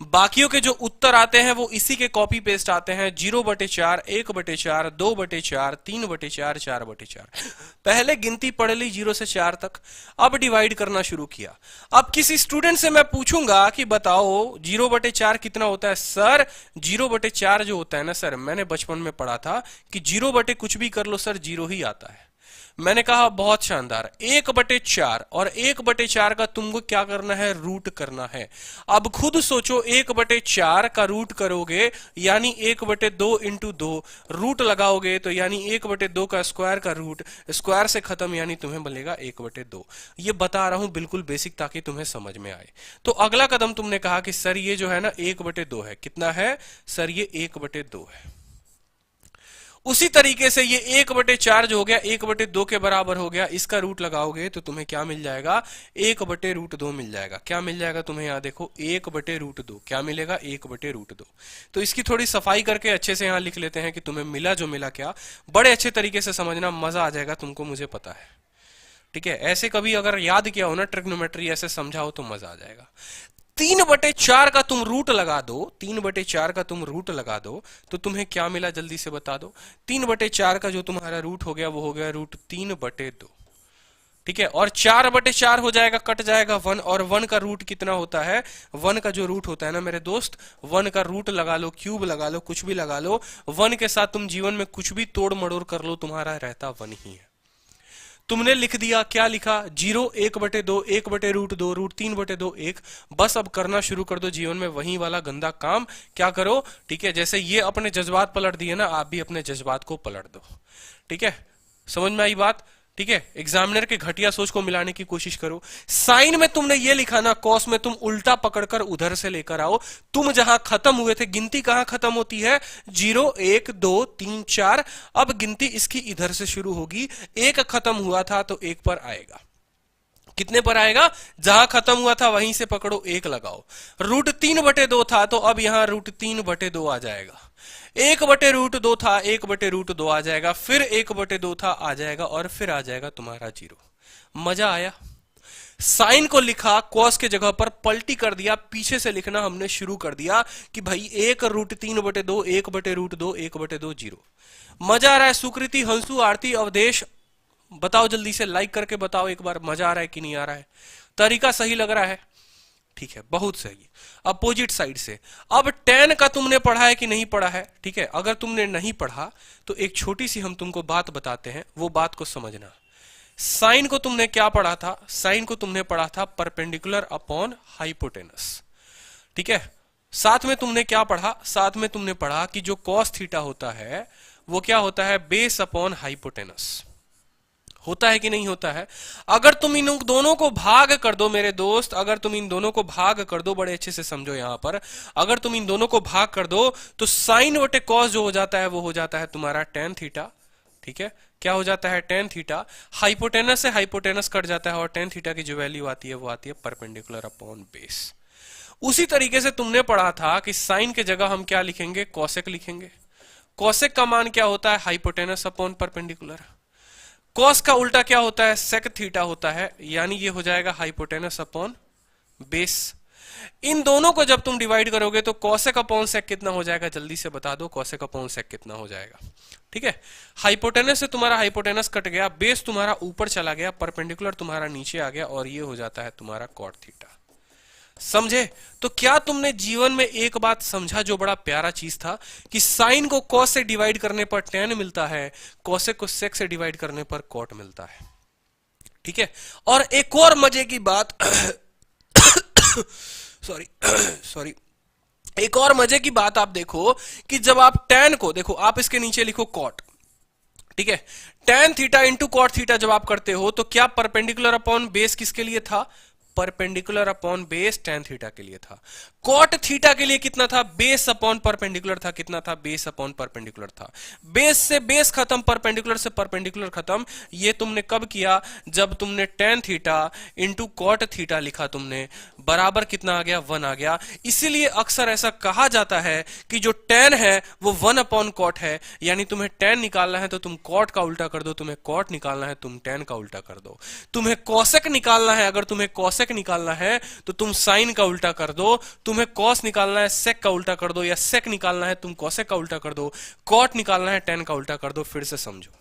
बाकियों के जो उत्तर आते हैं वो इसी के कॉपी पेस्ट आते हैं। 0/4, 1/4, 2/4, 3/4, 4/4। पहले गिनती पढ़ ली 0 से 4 तक, अब डिवाइड करना शुरू किया। अब किसी स्टूडेंट से मैं पूछूंगा कि बताओ 0/4 कितना होता है? सर 0/4 जो होता है ना सर, मैंने बचपन में पढ़ा था कि 0 कुछ भी कर लो सर 0 ही आता है। मैंने कहा बहुत शानदार। 1/4 और 1/4 का तुमको क्या करना है? रूट करना है। अब खुद सोचो 1/4 का रूट करोगे यानी 1/2 इंटू 2, रूट लगाओगे तो यानी 1/2 का स्क्वायर का रूट, स्क्वायर से खत्म यानी तुम्हें मिलेगा 1/2। ये बता रहा हूं बिल्कुल बेसिक ताकि तुम्हें समझ में आए। तो अगला कदम तुमने कहा कि सर ये जो है ना 1/2 है। कितना है सर? ये 1/2 है। उसी तरीके से ये 1/4 जो हो गया 1/2 के बराबर हो गया। इसका रूट लगाओगे तो तुम्हें क्या मिल जाएगा? 1/√2 मिल जाएगा। क्या मिल जाएगा तुम्हें? यहां देखो 1/√2 क्या मिलेगा? 1/√2। तो इसकी थोड़ी सफाई करके अच्छे से यहां लिख लेते हैं कि तुम्हें मिला जो मिला क्या। बड़े अच्छे तरीके से समझना, मजा आ जाएगा तुमको, मुझे पता है। ठीक है, ऐसे कभी अगर याद किया हो ना ट्रिग्नोमेट्री, ऐसे समझाओ तो मजा आ जाएगा। 3/4 का तुम रूट लगा दो, 3/4 का तुम रूट लगा दो तो तुम्हें क्या मिला? जल्दी से बता दो। 3/4 का जो तुम्हारा रूट हो गया वो हो गया √3/2। ठीक है, और 4/4 हो जाएगा, कट जाएगा 1, और 1 का रूट कितना होता है? 1 का जो रूट होता है ना मेरे दोस्त, 1 का रूट लगा लो, क्यूब लगा लो, कुछ भी लगा लो, 1 के साथ तुम जीवन में कुछ भी तोड़ मड़ोड़ कर लो, तुम्हारा रहता 1 ही है। तुमने लिख दिया, क्या लिखा? 0 1/2, 1/√2, √3/2 1। बस अब करना शुरू कर दो जीवन में वही वाला गंदा काम। क्या करो? ठीक है, जैसे ये अपने जज्बात पलट दिए ना, आप भी अपने जज्बात को पलट दो। ठीक है, समझ में आई बात? ठीक है, एग्जामिनर के घटिया सोच को मिलाने की कोशिश करो। साइन में तुमने ये लिखा ना, कॉस में तुम उल्टा पकड़कर उधर से लेकर आओ। तुम जहां खत्म हुए थे, गिनती कहां खत्म होती है? 0 1 2 3 4। अब गिनती इसकी इधर से शुरू होगी। 1 खत्म हुआ था तो 1 पर आएगा। कितने पर आएगा? जहां खत्म हुआ था वहीं से पकड़ो, 1 लगाओ। √3/2 था तो अब यहां √3/2 आ जाएगा। 1/√2 था, 1/√2 आ जाएगा, फिर 1/2 था आ जाएगा, और फिर आ जाएगा तुम्हारा 0। मजा आया? साइन को लिखा, कॉस के जगह पर पलटी कर दिया, पीछे से लिखना हमने शुरू कर दिया कि भाई 1√3/2, 1/√2, 1/2 0। मजा आ रहा है? सुकृति, हंसू, आरती, अवधेश, बताओ जल्दी से, लाइक करके बताओ एक बार, मजा आ रहा है कि नहीं आ रहा है? तरीका सही लग रहा है? ठीक है, बहुत सही। अपोजिट साइड से अब tan का तुमने पढ़ा है कि नहीं पढ़ा है? ठीक है, अगर तुमने नहीं पढ़ा तो एक छोटी सी हम तुमको बात बताते हैं, वो बात को समझना। साइन को तुमने क्या पढ़ा था? साइन को तुमने पढ़ा था परपेंडिकुलर अपॉन हाइपोटेनस। ठीक है, साथ में तुमने क्या पढ़ा? साथ में तुमने पढ़ा कि जो कॉस थीटा होता है वो क्या होता है? Base upon hypotenuse. होता है कि नहीं होता है? अगर तुम इन दोनों को भाग कर दो मेरे दोस्त, अगर तुम इन दोनों को भाग कर दो, बड़े अच्छे से समझो यहां पर, अगर तुम इन दोनों को भाग कर दो तो साइन बटे कॉस जो हो जाता है वो हो जाता है तुम्हारा tan थीटा। ठीक है, क्या हो जाता है? tan theta. हाइपोटेनस से हाइपोटेनस कट जाता है और tan थीटा की जो वैल्यू आती है वो आती है परपेंडिकुलर अपॉन बेस। उसी तरीके से तुमने पढ़ा था कि साइन के जगह हम क्या लिखेंगे? कॉसेक लिखेंगे। कॉसेक का मान क्या होता है? Hypotenuse upon perpendicular. कॉस का उल्टा क्या होता है? सेक थीटा होता है, यानी ये हो जाएगा हाइपोटेनस अपॉन बेस। इन दोनों को जब तुम डिवाइड करोगे तो कॉसेक अपॉन सेक कितना हो जाएगा? जल्दी से बता दो, कॉसेक अपॉन सेक कितना हो जाएगा? ठीक है, हाइपोटेनस से तुम्हारा हाइपोटेनस कट गया, बेस तुम्हारा ऊपर चला गया, परपेंडिकुलर तुम्हारा नीचे आ गया, और ये हो जाता है तुम्हारा कॉट थीटा। समझे? तो क्या तुमने जीवन में एक बात समझा जो बड़ा प्यारा चीज था कि साइन को कॉस से डिवाइड करने पर tan मिलता है, कॉसेक को सेक से डिवाइड करने पर कॉट मिलता है। ठीक है, और एक और मजे की बात सॉरी सॉरी। एक और मजे की बात आप देखो कि जब आप tan को देखो, आप इसके नीचे लिखो cot, ठीक है, tan theta into cot theta जब आप करते हो तो क्या परपेंडिकुलर अपॉन बेस किसके लिए था? Perpendicular upon base tan theta के लिए था। कॉट थीटा के लिए कितना था? बेस अपॉन परपेंडिकुलर था। कितना था? बेस अपॉन परपेंडिकुलर था। बेस से बेस खत्म, परपेंडिकुलर से परपेंडिकुलर खत्म। ये तुमने कब किया? जब तुमने tan theta into cot theta लिखा तुमने, बराबर कितना आ गया? 1 आ गया। इसीलिए अक्सर ऐसा कहा जाता है कि जो tan है वो 1 अपॉन कॉट है, यानी तुम्हें tan निकालना है तो तुम कॉट का उल्टा कर दो, तुम्हें कॉट निकालना है तुम tan का उल्टा कर दो, तुम्हें कॉसेक निकालना है, अगर तुम्हें कॉसेक निकालना है तो तुम साइन का उल्टा कर दो, तुम्हें कॉस निकालना है सेक का उल्टा कर दो, या सेक निकालना है तुम कॉसेक का उल्टा कर दो, कॉट निकालना है tan का उल्टा कर दो। फिर से समझो,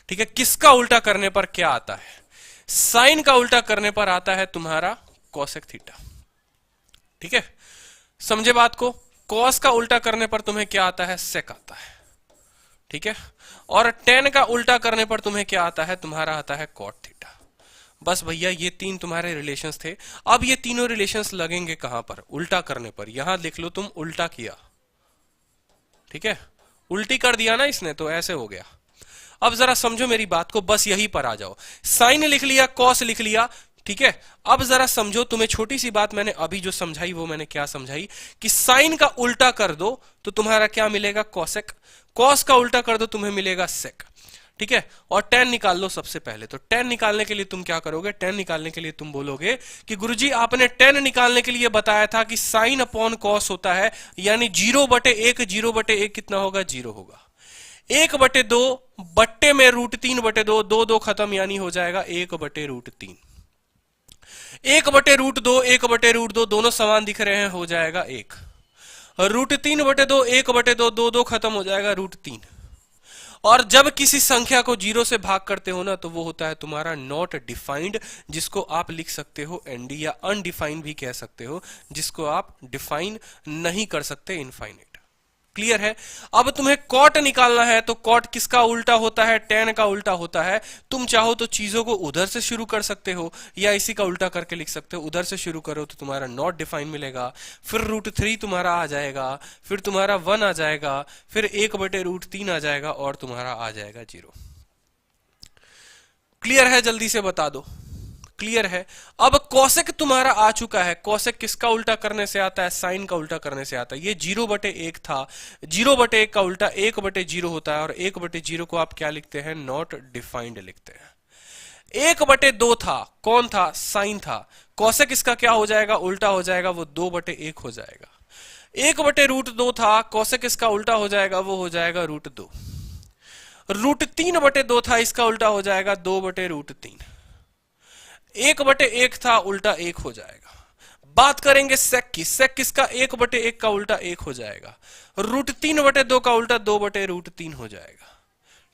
ठीक है, किसका उल्टा करने पर क्या आता है? साइन का उल्टा करने पर आता है तुम्हारा कॉसेक थीटा, ठीक है, समझे बात को? कॉस का उल्टा करने पर तुम्हें क्या आता है? सेक आता है, ठीक है, और tan का उल्टा करने पर तुम्हें क्या आता है? तुम्हारा आता है कॉट थीटा। बस भैया ये तीन तुम्हारे रिलेशंस थे। अब ये तीनों रिलेशंस लगेंगे कहां पर? उल्टा करने पर। यहां लिख लो तुम उल्टा किया, ठीक है, उल्टी कर दिया ना इसने, तो ऐसे हो गया। अब जरा समझो मेरी बात को, बस यहीं पर आ जाओ। साइन लिख लिया, कॉस लिख लिया, ठीक है। अब जरा समझो, तुम्हें छोटी सी बात मैंने अभी जो समझाई वो मैंने क्या समझाई कि साइन का उल्टा कर दो तो तुम्हारा क्या मिलेगा? कॉसेक। कॉस का उल्टा कर दो तुम्हें मिलेगा सेक, ठीक है, और tan निकाल लो सबसे पहले। तो tan निकालने के लिए तुम क्या करोगे? tan निकालने के लिए तुम बोलोगे कि गुरुजी आपने tan निकालने के लिए बताया था कि साइन अपॉन कॉस होता है, यानी 0/1, 0/1 कितना होगा? 0 होगा। 1/2 बट्टे में √3/2, 2 खत्म, यानी हो जाएगा 1/√3। 1/√2, 1/√2 दोनों समान दिख रहे हैं, हो जाएगा 1। √3/2, 1/2, 2 खत्म, हो जाएगा √3। और जब किसी संख्या को 0 से भाग करते हो ना, तो वो होता है तुम्हारा नॉट डिफाइंड, जिसको आप लिख सकते हो ND, या अनडिफाइंड भी कह सकते हो, जिसको आप डिफाइन नहीं कर सकते इनफाइनाइट। क्लियर है? अब तुम्हें कॉट निकालना है, तो कॉट किसका उल्टा होता है? tan का उल्टा होता है। तुम चाहो तो चीजों को उधर से शुरू कर सकते हो, या इसी का उल्टा करके लिख सकते हो। उधर से शुरू करो तो तुम्हारा नॉट डिफाइन मिलेगा, फिर √3 तुम्हारा आ जाएगा, फिर तुम्हारा 1 आ जाएगा, फिर 1/√3 आ जाएगा, और तुम्हारा आ जाएगा 0। क्लियर है? जल्दी से बता दो, क्लियर है? अब कॉसेक तुम्हारा आ चुका है। कॉसेक किसका उल्टा करने से आता है? साइन का उल्टा करने से आता है। ये 0/1 था, 0/1 का उल्टा 1/0 होता है, और 1/0 को आप क्या लिखते हैं? नॉट डिफाइंड लिखते हैं। 1/2 था, कौन था? साइन था। कॉसेक इसका क्या हो जाएगा? उल्टा हो जाएगा, वो 2/1 हो जाएगा। 1/√2 था, कॉसेक इसका उल्टा हो जाएगा, वो हो जाएगा √2। √3/2 था, इसका उल्टा हो जाएगा 2/√3। 1/1 था, उल्टा 1 हो जाएगा। बात करेंगे सेक की। सेक किसका? 1/1 का उल्टा 1 हो जाएगा। √3/2 का उल्टा 2/√3 हो जाएगा,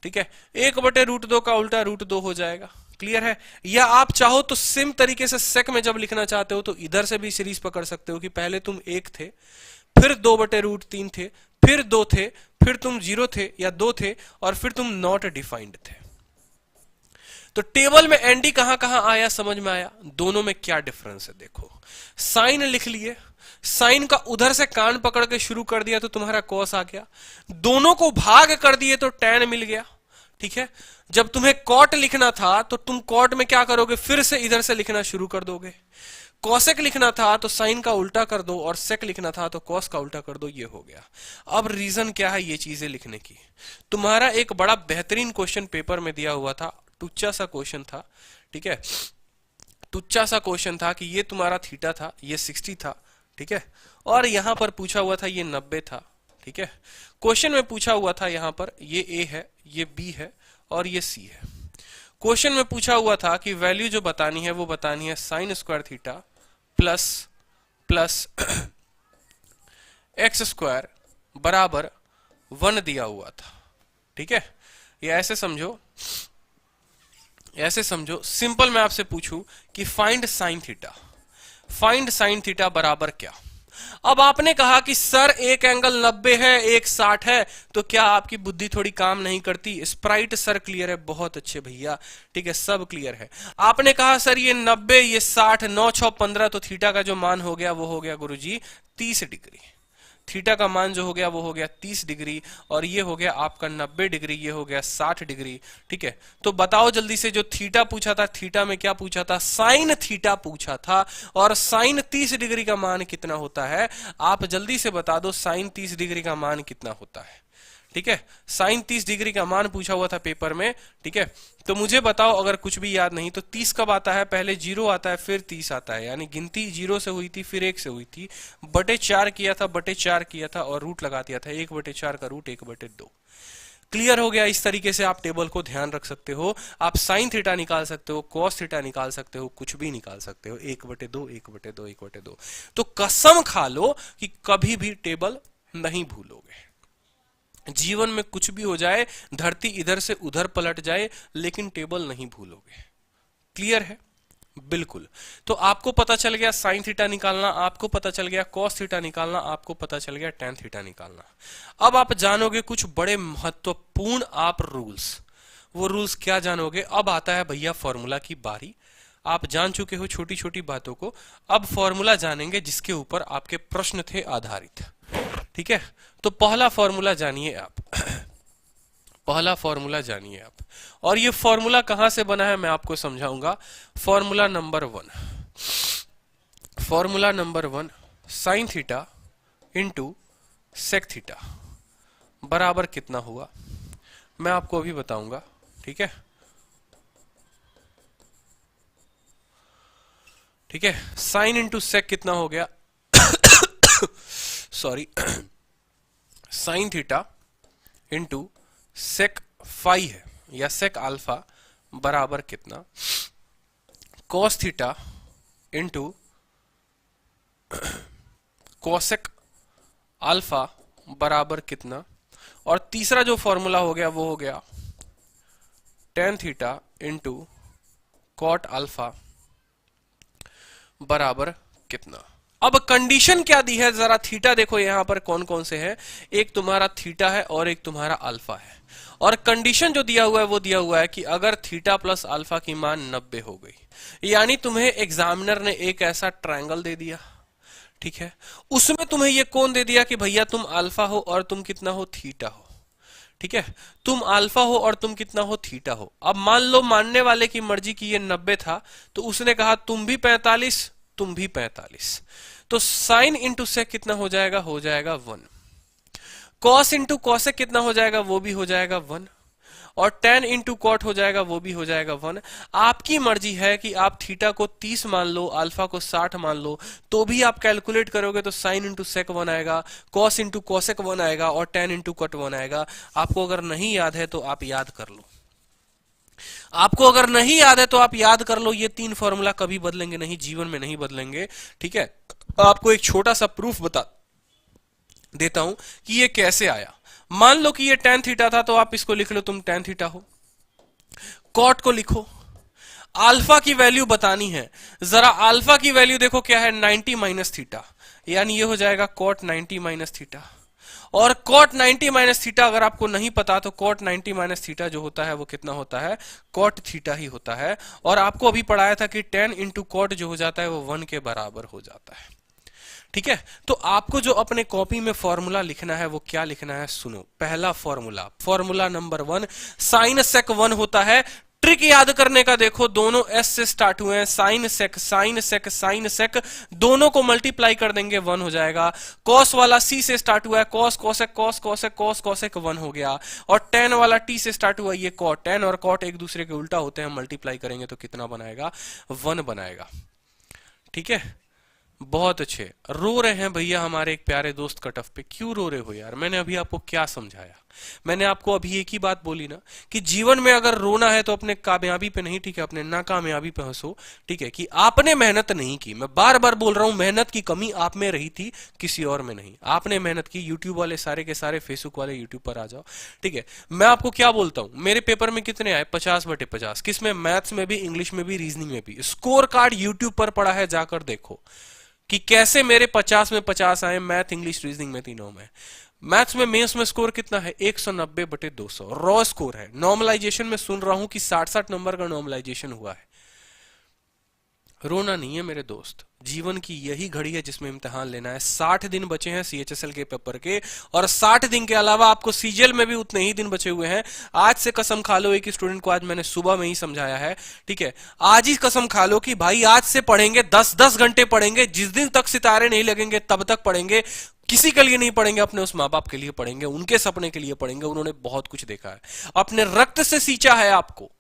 ठीक है। 1/√2 का उल्टा √2 हो जाएगा। क्लियर है? या आप चाहो तो सिम तरीके से सेक में जब लिखना चाहते हो तो इधर से भी सीरीज पकड़ सकते हो कि पहले तुम 1 थे, फिर 2/√3 थे, फिर 2 थे, फिर तुम 0 थे या 2 थे, और फिर तुम नॉट डिफाइंड थे। तो टेबल में ND कहां कहां आया? समझ में आया? दोनों में क्या डिफरेंस है देखो। साइन लिख लिए, साइन का उधर से कान पकड़ के शुरू कर दिया तो तुम्हारा कॉस आ गया, दोनों को भाग कर दिए तो tan मिल गया, ठीक है। जब तुम्हें कॉट लिखना था तो तुम कॉट में क्या करोगे? फिर से इधर से लिखना शुरू कर दोगे। कॉसेक लिखना था तो साइन का उल्टा कर दो, और सेक लिखना था तो कॉस का उल्टा कर दो, ये हो गया। अब रीजन क्या है ये चीजें लिखने की? तुम्हारा एक बड़ा बेहतरीन क्वेश्चन पेपर में दिया हुआ था, टुच्चा सा क्वेश्चन था, ठीक है, टुच्चा सा क्वेश्चन था कि ये तुम्हारा थीटा था, ये 60 था, ठीक है, और यहां पर पूछा हुआ था ये 90 था, ठीक है। क्वेश्चन में पूछा हुआ था यहां पर ये A है, ये B है, और ये C है। क्वेश्चन में पूछा हुआ था कि वैल्यू जो बतानी है वो बतानी है sin square theta plus x square बराबर 1 दिया हुआ था, ठीक है। ये ऐसे समझो, ऐसे समझो, सिंपल मैं आपसे पूछूं कि find sine theta, find sine theta बराबर क्या? अब आपने कहा कि सर एक एंगल 90 है एक 60 है, तो क्या आपकी बुद्धि थोड़ी काम नहीं करती? स्प्राइट सर क्लियर है, बहुत अच्छे भैया, ठीक है, सब क्लियर है। आपने कहा सर ये 90 ये 60, 9 6 15, तो थीटा का जो मान हो गया वो हो गया गुरुजी 30 डिग्री। थीटा का मान जो हो गया वो हो गया 30 डिग्री, और ये हो गया आपका 90 डिग्री, ये हो गया 60 डिग्री, ठीक है। तो बताओ जल्दी से, जो थीटा पूछा था, थीटा में क्या पूछा था? साइन थीटा पूछा था, और साइन 30 डिग्री का मान कितना होता है? आप जल्दी से बता दो, साइन 30 डिग्री का मान कितना होता है? ठीक है, साइन 30 डिग्री का मान पूछा हुआ था पेपर में, ठीक है। तो मुझे बताओ, अगर कुछ भी याद नहीं तो 30 कब आता है? पहले 0 आता है फिर 30 आता है, यानी गिनती 0 से हुई थी फिर 1 से हुई थी, बटे 4 किया था, बटे 4 किया था, और रूट लगा दिया था, 1/4 का रूट 1/2। क्लियर हो गया? इस तरीके से आप टेबल को ध्यान रख सकते हो। आप साइन थीटा निकाल सकते हो, कॉस थीटा निकाल सकते हो, कुछ भी निकाल सकते हो, 1/2 1/2 1/2। तो कसम खा लो कि कभी भी टेबल नहीं भूलोगे। जीवन में कुछ भी हो जाए, धरती इधर से उधर पलट जाए, लेकिन टेबल नहीं भूलोगे। क्लियर है? बिल्कुल। तो आपको पता चल गया साइन थीटा निकालना, आपको पता चल गया कॉस थीटा निकालना, आपको पता चल गया टेन थीटा निकालना। अब आप जानोगे कुछ बड़े महत्वपूर्ण आप रूल्स। वो रूल्स क्या जानोगे? अब आता है भैया फॉर्मूला की बारी। आप जान चुके हो छोटी छोटी बातों को, अब फॉर्मूला जानेंगे जिसके ऊपर आपके प्रश्न थे आधारित। ठीक है, तो पहला फॉर्मूला जानिए आप। पहला फॉर्मूला जानिए आप, और ये फॉर्मूला कहां से बना है मैं आपको समझाऊंगा। Formula number 1, formula number 1, sine theta into sec theta बराबर कितना हुआ, मैं आपको अभी बताऊंगा। ठीक है, ठीक है, साइन इंटू सेक कितना हो गया? Sorry, sine theta into sec phi है या सेक अल्फा बराबर कितना? Cos theta into cosec alpha बराबर कितना? और तीसरा जो फॉर्मूला हो गया वो हो गया tan theta into cot alpha बराबर कितना? अब कंडीशन क्या दी है जरा थीटा देखो यहां पर कौन कौन से हैं। एक तुम्हारा थीटा है और एक तुम्हारा अल्फा है, और कंडीशन जो दिया हुआ है वो दिया हुआ है कि अगर थीटा प्लस अल्फा की मान 90 हो गई, यानी तुम्हें एग्जामिनर ने एक ऐसा ट्रायंगल दे दिया, ठीक है, उसमें तुम्हें ये कौन दे दिया कि भैया तुम अल्फा हो और तुम कितना हो? थीटा हो। ठीक है, तुम अल्फा हो और तुम कितना हो? थीटा हो। अब मान लो मानने वाले की मर्जी की ये 90 था, तो उसने कहा तुम भी 45 तुम भी 45, तो साइन इंटू सेक कितना हो जाएगा? हो जाएगा 1। कॉस इंटू कॉसेक कितना हो जाएगा? वो भी हो जाएगा 1। और टेन इंटू कॉट हो जाएगा, वो भी हो जाएगा 1। आपकी मर्जी है कि आप थीटा को 30 मान लो, अल्फा को 60 मान लो, तो भी आप कैलकुलेट करोगे तो साइन इंटू सेक 1 आएगा, कॉस इंटू कॉसेक 1 आएगा, और टेन इंटू कॉट 1 आएगा। आपको अगर नहीं याद है तो आप याद कर लो, आपको अगर नहीं याद है तो आप याद कर लो। ये 3 फॉर्मूला कभी बदलेंगे नहीं, जीवन में नहीं बदलेंगे। ठीक है, आपको एक छोटा सा प्रूफ बता देता हूं कि ये कैसे आया। मान लो कि ये टेन थीटा था, तो आप इसको लिख लो, तुम टेन थीटा हो। कॉट को लिखो, अल्फा की वैल्यू बतानी है, जरा अल्फा की वैल्यू देखो क्या है? 90 माइनस थीटा, यानी ये हो जाएगा कॉट 90 माइनस थीटा। और कॉट 90 माइनस थीटा अगर आपको नहीं पता तो कॉट 90 माइनस थीटा जो होता है वो कितना होता है? कॉट थीटा ही होता है। और आपको अभी पढ़ाया था कि 10 इंटू कॉट जो हो जाता है वो 1 के बराबर हो जाता है। ठीक है, तो आपको जो अपने कॉपी में फॉर्मूला लिखना है वो क्या लिखना है? सुनो, पहला फॉर्मूला, फॉर्मूला नंबर 1, साइन सेक 1 होता है। ट्रिक याद करने का देखो, दोनों एस से स्टार्ट हुए हैं, साइन सेक साइन सेक साइन सेक, दोनों को मल्टीप्लाई कर देंगे 1 हो जाएगा। कॉस वाला सी से स्टार्ट हुआ है, cos cosec cos cosec cos cosec 1 हो गया। और टेन वाला टी से स्टार्ट हुआ, ये कॉट, टेन और कॉट एक दूसरे के उल्टा होते हैं, मल्टीप्लाई करेंगे तो कितना बनाएगा? 1 बनाएगा। ठीक है, बहुत अच्छे। रो रहे हैं भैया हमारे एक प्यारे दोस्त कट ऑफ पे, क्यों रो रहे हो यार? मैंने अभी आपको क्या समझाया? मैंने आपको अभी एक ही बात बोली ना कि जीवन में अगर रोना है तो अपने कामयाबी पे नहीं, ठीक है, अपने नाकामयाबी पे हंसो। ठीक है, कि आपने मेहनत नहीं की, मैं बार बार बोल रहा हूं, मेहनत की कमी आप में रही थी, किसी और में नहीं। आपने मेहनत की। यूट्यूब वाले सारे के सारे, फेसबुक वाले यूट्यूब पर आ जाओ। ठीक है, मैं आपको क्या बोलता हूं, मेरे पेपर में कितने आए? 50/50। किसमें? मैथ्स में भी, इंग्लिश में भी, रीजनिंग में भी। स्कोर कार्ड यूट्यूब पर पड़ा है, जाकर देखो। कि कैसे मेरे 50 में 50 आए, मैथ इंग्लिश रीजनिंग में तीनों में। मैथ्स में मेंस में स्कोर कितना है? 190/200 रॉ स्कोर है। नॉर्मलाइजेशन में सुन रहा हूं कि 60-60 नंबर का नॉर्मलाइजेशन हुआ है। रोना नहीं है मेरे दोस्त, जीवन की यही घड़ी है जिसमें इम्तिहान लेना है। 60 दिन बचे हैं सीएचएसएल के पेपर के, और 60 दिन के अलावा आपको सीजीएल में भी उतने ही दिन बचे हुए हैं। आज से कसम खा लो, एक स्टूडेंट को आज मैंने सुबह में ही समझाया है, ठीक है, आज ही कसम खा लो कि भाई आज से पढ़ेंगे, 10-10 घंटे पढ़ेंगे, जिस दिन तक सितारे नहीं लगेंगे तब तक पढ़ेंगे। किसी के लिए नहीं पढ़ेंगे, अपने उस माँ बाप के लिए पढ़ेंगे, उनके सपने के लिए पढ़ेंगे। उन्होंने बहुत कुछ देखा है, अपने रक्त से सींचा है आपको।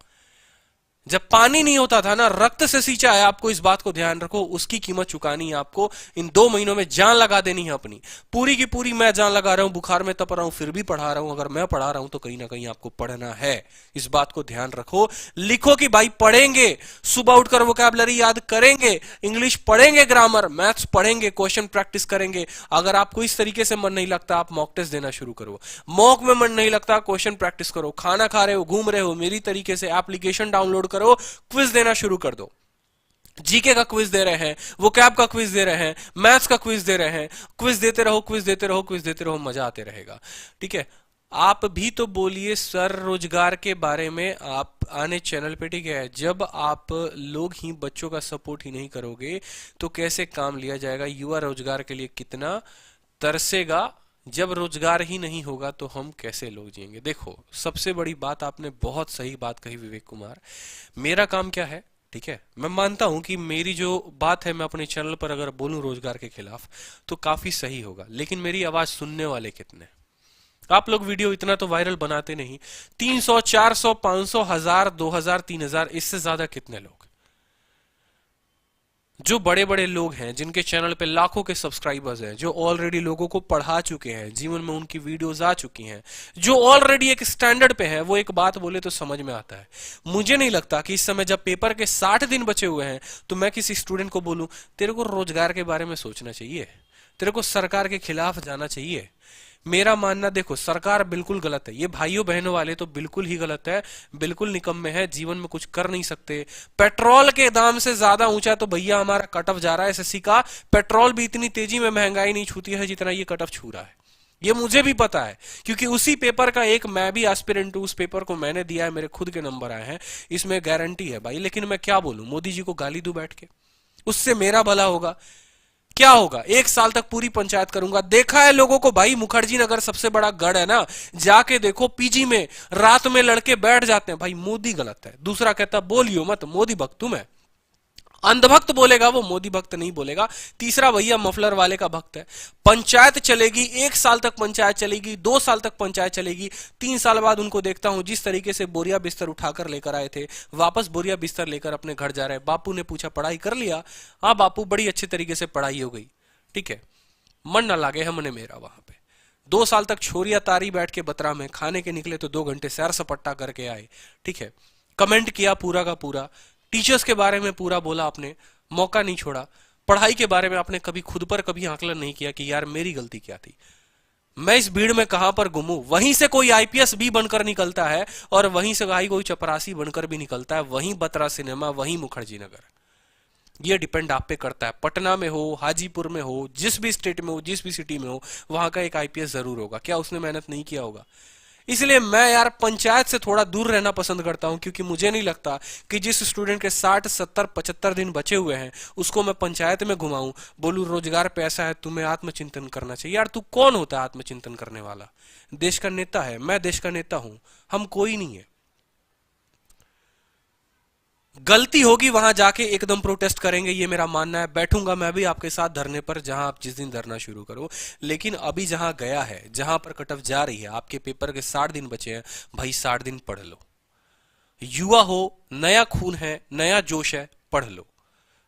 जब पानी नहीं होता था ना, रक्त से सींचा है आपको। इस बात को ध्यान रखो, उसकी कीमत चुकानी है आपको। इन 2 महीनों में जान लगा देनी है अपनी, पूरी की पूरी। मैं जान लगा रहा हूं, बुखार में तप रहा हूं, फिर भी पढ़ा रहा हूं। अगर मैं पढ़ा रहा हूं तो कहीं ना कहीं आपको पढ़ना है। इस बात को ध्यान रखो, लिखो कि भाई पढ़ेंगे, सुबह उठकर वोकैबुलरी याद करेंगे, इंग्लिश पढ़ेंगे, ग्रामर मैथ्स पढ़ेंगे, क्वेश्चन प्रैक्टिस करेंगे। अगर आपको इस तरीके से मन नहीं लगता, आप मॉक टेस्ट देना शुरू करो। मॉक में मन नहीं लगता, क्वेश्चन प्रैक्टिस करो। खाना खा रहे हो, घूम रहे हो, मेरी तरीके से एप्लीकेशन डाउनलोड करो, क्विज देना शुरू कर दो। जीके का क्विज दे रहे हैं, वोकैब का क्विज दे रहे हैं, मैथ्स का क्विज दे रहे हैं। क्विज देते रहो, क्विज देते रहो, क्विज देते रहो, मजा आते रहेगा। ठीक है, आप भी तो बोलिए सर रोजगार के बारे में, आप आने चैनल पे, ठीक है। जब आप लोग ही बच्चों का सपोर्ट ही नहीं करोगे तो कैसे काम लिया जाएगा? युवा रोजगार के लिए कितना तरसेगा। जब रोजगार ही नहीं होगा तो हम कैसे लोग जिएंगे? देखो, सबसे बड़ी बात, आपने बहुत सही बात कही विवेक कुमार। मेरा काम क्या है, ठीक है, मैं मानता हूं कि मेरी जो बात है, मैं अपने चैनल पर अगर बोलूं रोजगार के खिलाफ तो काफी सही होगा, लेकिन मेरी आवाज सुनने वाले कितने? आप लोग वीडियो इतना तो वायरल बनाते नहीं। 300, 400, 500, 1000, 2000, 3000, इससे ज्यादा कितने लोग? जो बड़े बड़े लोग हैं, जिनके चैनल पे लाखों के सब्सक्राइबर्स हैं, जो ऑलरेडी लोगों को पढ़ा चुके हैं, जीवन में उनकी वीडियोस आ चुकी हैं, जो ऑलरेडी एक स्टैंडर्ड पे है, वो एक बात बोले तो समझ में आता है। मुझे नहीं लगता कि इस समय जब पेपर के 60 दिन बचे हुए हैं तो मैं किसी स्टूडेंट को बोलूं तेरे को रोजगार के बारे में सोचना चाहिए, तेरे को सरकार के खिलाफ जाना चाहिए। मेरा मानना, देखो, सरकार बिल्कुल गलत है, ये भाइयों बहनों वाले तो बिल्कुल ही गलत है, बिल्कुल निकम्मे है, जीवन में कुछ कर नहीं सकते। पेट्रोल के दाम से ज्यादा ऊंचा तो भैया हमारा कट ऑफ जा रहा है एसएससी का। पेट्रोल भी इतनी तेजी में महंगाई नहीं छूती है जितना ये कट ऑफ छू रहा है। ये मुझे भी पता है, क्योंकि उसी पेपर का एक मैं भी एस्पिरेंट हूं, उस पेपर को मैंने दिया है, मेरे खुद के नंबर आए हैं, इसमें गारंटी है भाई। लेकिन मैं क्या बोलूं, मोदी जी को गाली दूं बैठ के? उससे मेरा भला होगा? क्या होगा? 1 साल तक पूरी पंचायत करूंगा। देखा है लोगों को भाई, मुखर्जी नगर सबसे बड़ा गढ़ है ना, जाके देखो, पीजी में रात में लड़के बैठ जाते हैं। भाई मोदी गलत है। दूसरा कहता बोलियो मत, मोदी भक्त हूं मैं। अंधभक्त बोलेगा वो, मोदी भक्त नहीं बोलेगा। तीसरा भैया मफलर वाले का भक्त है। पंचायत चलेगी, 1 साल तक पंचायत चलेगी, 2 साल तक पंचायत चलेगी, 3 साल बाद उनको देखता हूं जिस तरीके से बोरिया बिस्तर उठाकर लेकर आए थे, वापस बोरिया बिस्तर लेकर अपने घर जा रहे हैं। बापू ने पूछा पढ़ाई कर लिया? हाँ बापू, बड़ी अच्छी तरीके से पढ़ाई हो गई। ठीक है, मन ना लागे हमने मेरा वहां पे। 2 साल तक छोरिया तारी बैठ के बतरा में, खाने के निकले तो 2 घंटे सैर सपट्टा करके आए। ठीक है, कमेंट किया पूरा का पूरा, टीचर्स के बारे में पूरा बोला आपने, मौका नहीं छोड़ा। पढ़ाई के बारे में आपने कभी खुद पर कभी आकलन नहीं किया कि यार मेरी गलती क्या थी, मैं इस भीड़ में कहां पर घूमूं। वहीं से कोई आईपीएस भी बनकर निकलता है और वहीं से भाई कोई चपरासी बनकर भी निकलता है। वहीं बतरा सिनेमा, वहीं मुखर्जी नगर। ये डिपेंड आप पे करता है। पटना में हो, हाजीपुर में हो, जिस भी स्टेट में हो, जिस भी सिटी में हो, वहां का एक आईपीएस जरूर होगा। क्या उसने मेहनत नहीं किया होगा? इसलिए मैं यार पंचायत से थोड़ा दूर रहना पसंद करता हूं, क्योंकि मुझे नहीं लगता कि जिस स्टूडेंट के 60, 70, 75 दिन बचे हुए हैं उसको मैं पंचायत में घुमाऊं, बोलूं रोजगार पैसा है, तुम्हें आत्मचिंतन करना चाहिए। यार तू कौन होता है आत्मचिंतन करने वाला? देश का नेता है, मैं देश का नेता हूं, हम कोई नहीं है। गलती होगी वहां जाके एकदम प्रोटेस्ट करेंगे, ये मेरा मानना है। बैठूंगा मैं भी आपके साथ धरने पर, जहां आप जिस दिन धरना शुरू करो। लेकिन अभी जहां गया है, जहां पर कट ऑफ जा रही है, आपके पेपर के 60 दिन बचे हैं, भाई 60 दिन पढ़ लो। युवा हो, नया खून है, नया जोश है, पढ़ लो,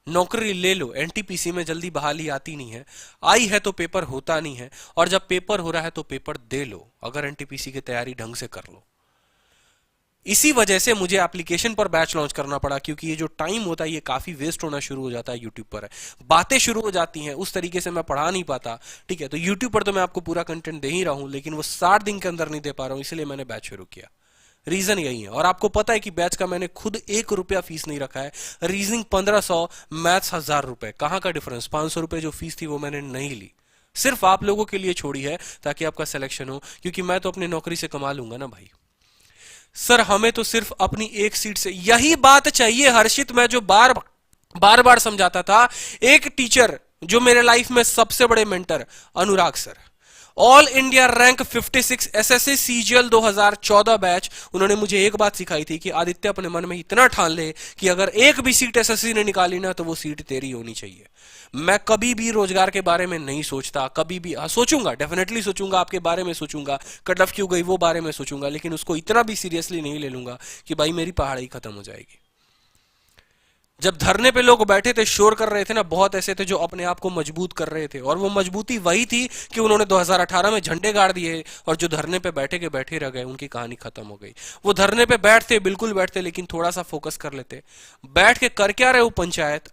नौकरी ले लो। एनटीपीसी में जल्दी बहाली आती नहीं है, आई है तो पेपर होता नहीं है, और जब पेपर हो रहा है तो पेपर दे लो, अगर एनटीपीसी की तैयारी ढंग से कर लो। इसी वजह से मुझे एप्लीकेशन पर बैच लॉन्च करना पड़ा, क्योंकि ये जो टाइम होता है ये काफी वेस्ट होना शुरू हो जाता है। यूट्यूब पर बातें शुरू हो जाती हैं, उस तरीके से मैं पढ़ा नहीं पाता। ठीक है, तो यूट्यूब पर तो मैं आपको पूरा कंटेंट दे ही रहा हूं, लेकिन वो 60 दिन के अंदर नहीं दे पा रहा हूं, इसलिए मैंने बैच शुरू किया। रीजन यही है। और आपको पता है कि बैच का मैंने खुद 1 रुपया फीस नहीं रखा है, रीजनिंग 1500, मैथ्स 1000 रुपए, कहां का डिफरेंस, 500 रुपए जो फीस थी वो मैंने नहीं ली, सिर्फ आप लोगों के लिए छोड़ी है ताकि आपका सिलेक्शन हो, क्योंकि मैं तो अपनी नौकरी से कमा लूंगा ना भाई। सर हमें तो सिर्फ अपनी एक सीट से, यही बात चाहिए हर्षित, मैं जो बार बार समझाता था। एक टीचर जो मेरे लाइफ में सबसे बड़े mentor, Anurag sir, all India rank 56 SSC CGL 2014 batch, उन्होंने मुझे एक बात सिखाई थी कि आदित्य अपने मन में इतना ठान ले कि अगर एक भी सीट एसएससी ने निकाली ना तो वो सीट तेरी होनी चाहिए। मैं कभी भी रोजगार के बारे में नहीं सोचता, कभी भी सोचूंगा, डेफिनेटली सोचूंगा, आपके बारे में सोचूंगा, कट ऑफ क्यों गई वो बारे में सोचूंगा, लेकिन उसको इतना भी सीरियसली नहीं ले लूंगा कि भाई मेरी पहाड़ी खत्म हो जाएगी। जब धरने पे लोग बैठे थे, शोर कर रहे थे ना, बहुत ऐसे थे जो अपने आप को मजबूत कर रहे थे, और वो मजबूती वही थी कि उन्होंने 2018 में झंडे गाड़ दिए, और जो धरने पे बैठे के बैठे रह गए उनकी कहानी खत्म हो गई। वो धरने पे बैठते, बिल्कुल बैठते, लेकिन थोड़ा सा फोकस कर लेते। बैठ के कर क्या रहे हो पंचायत,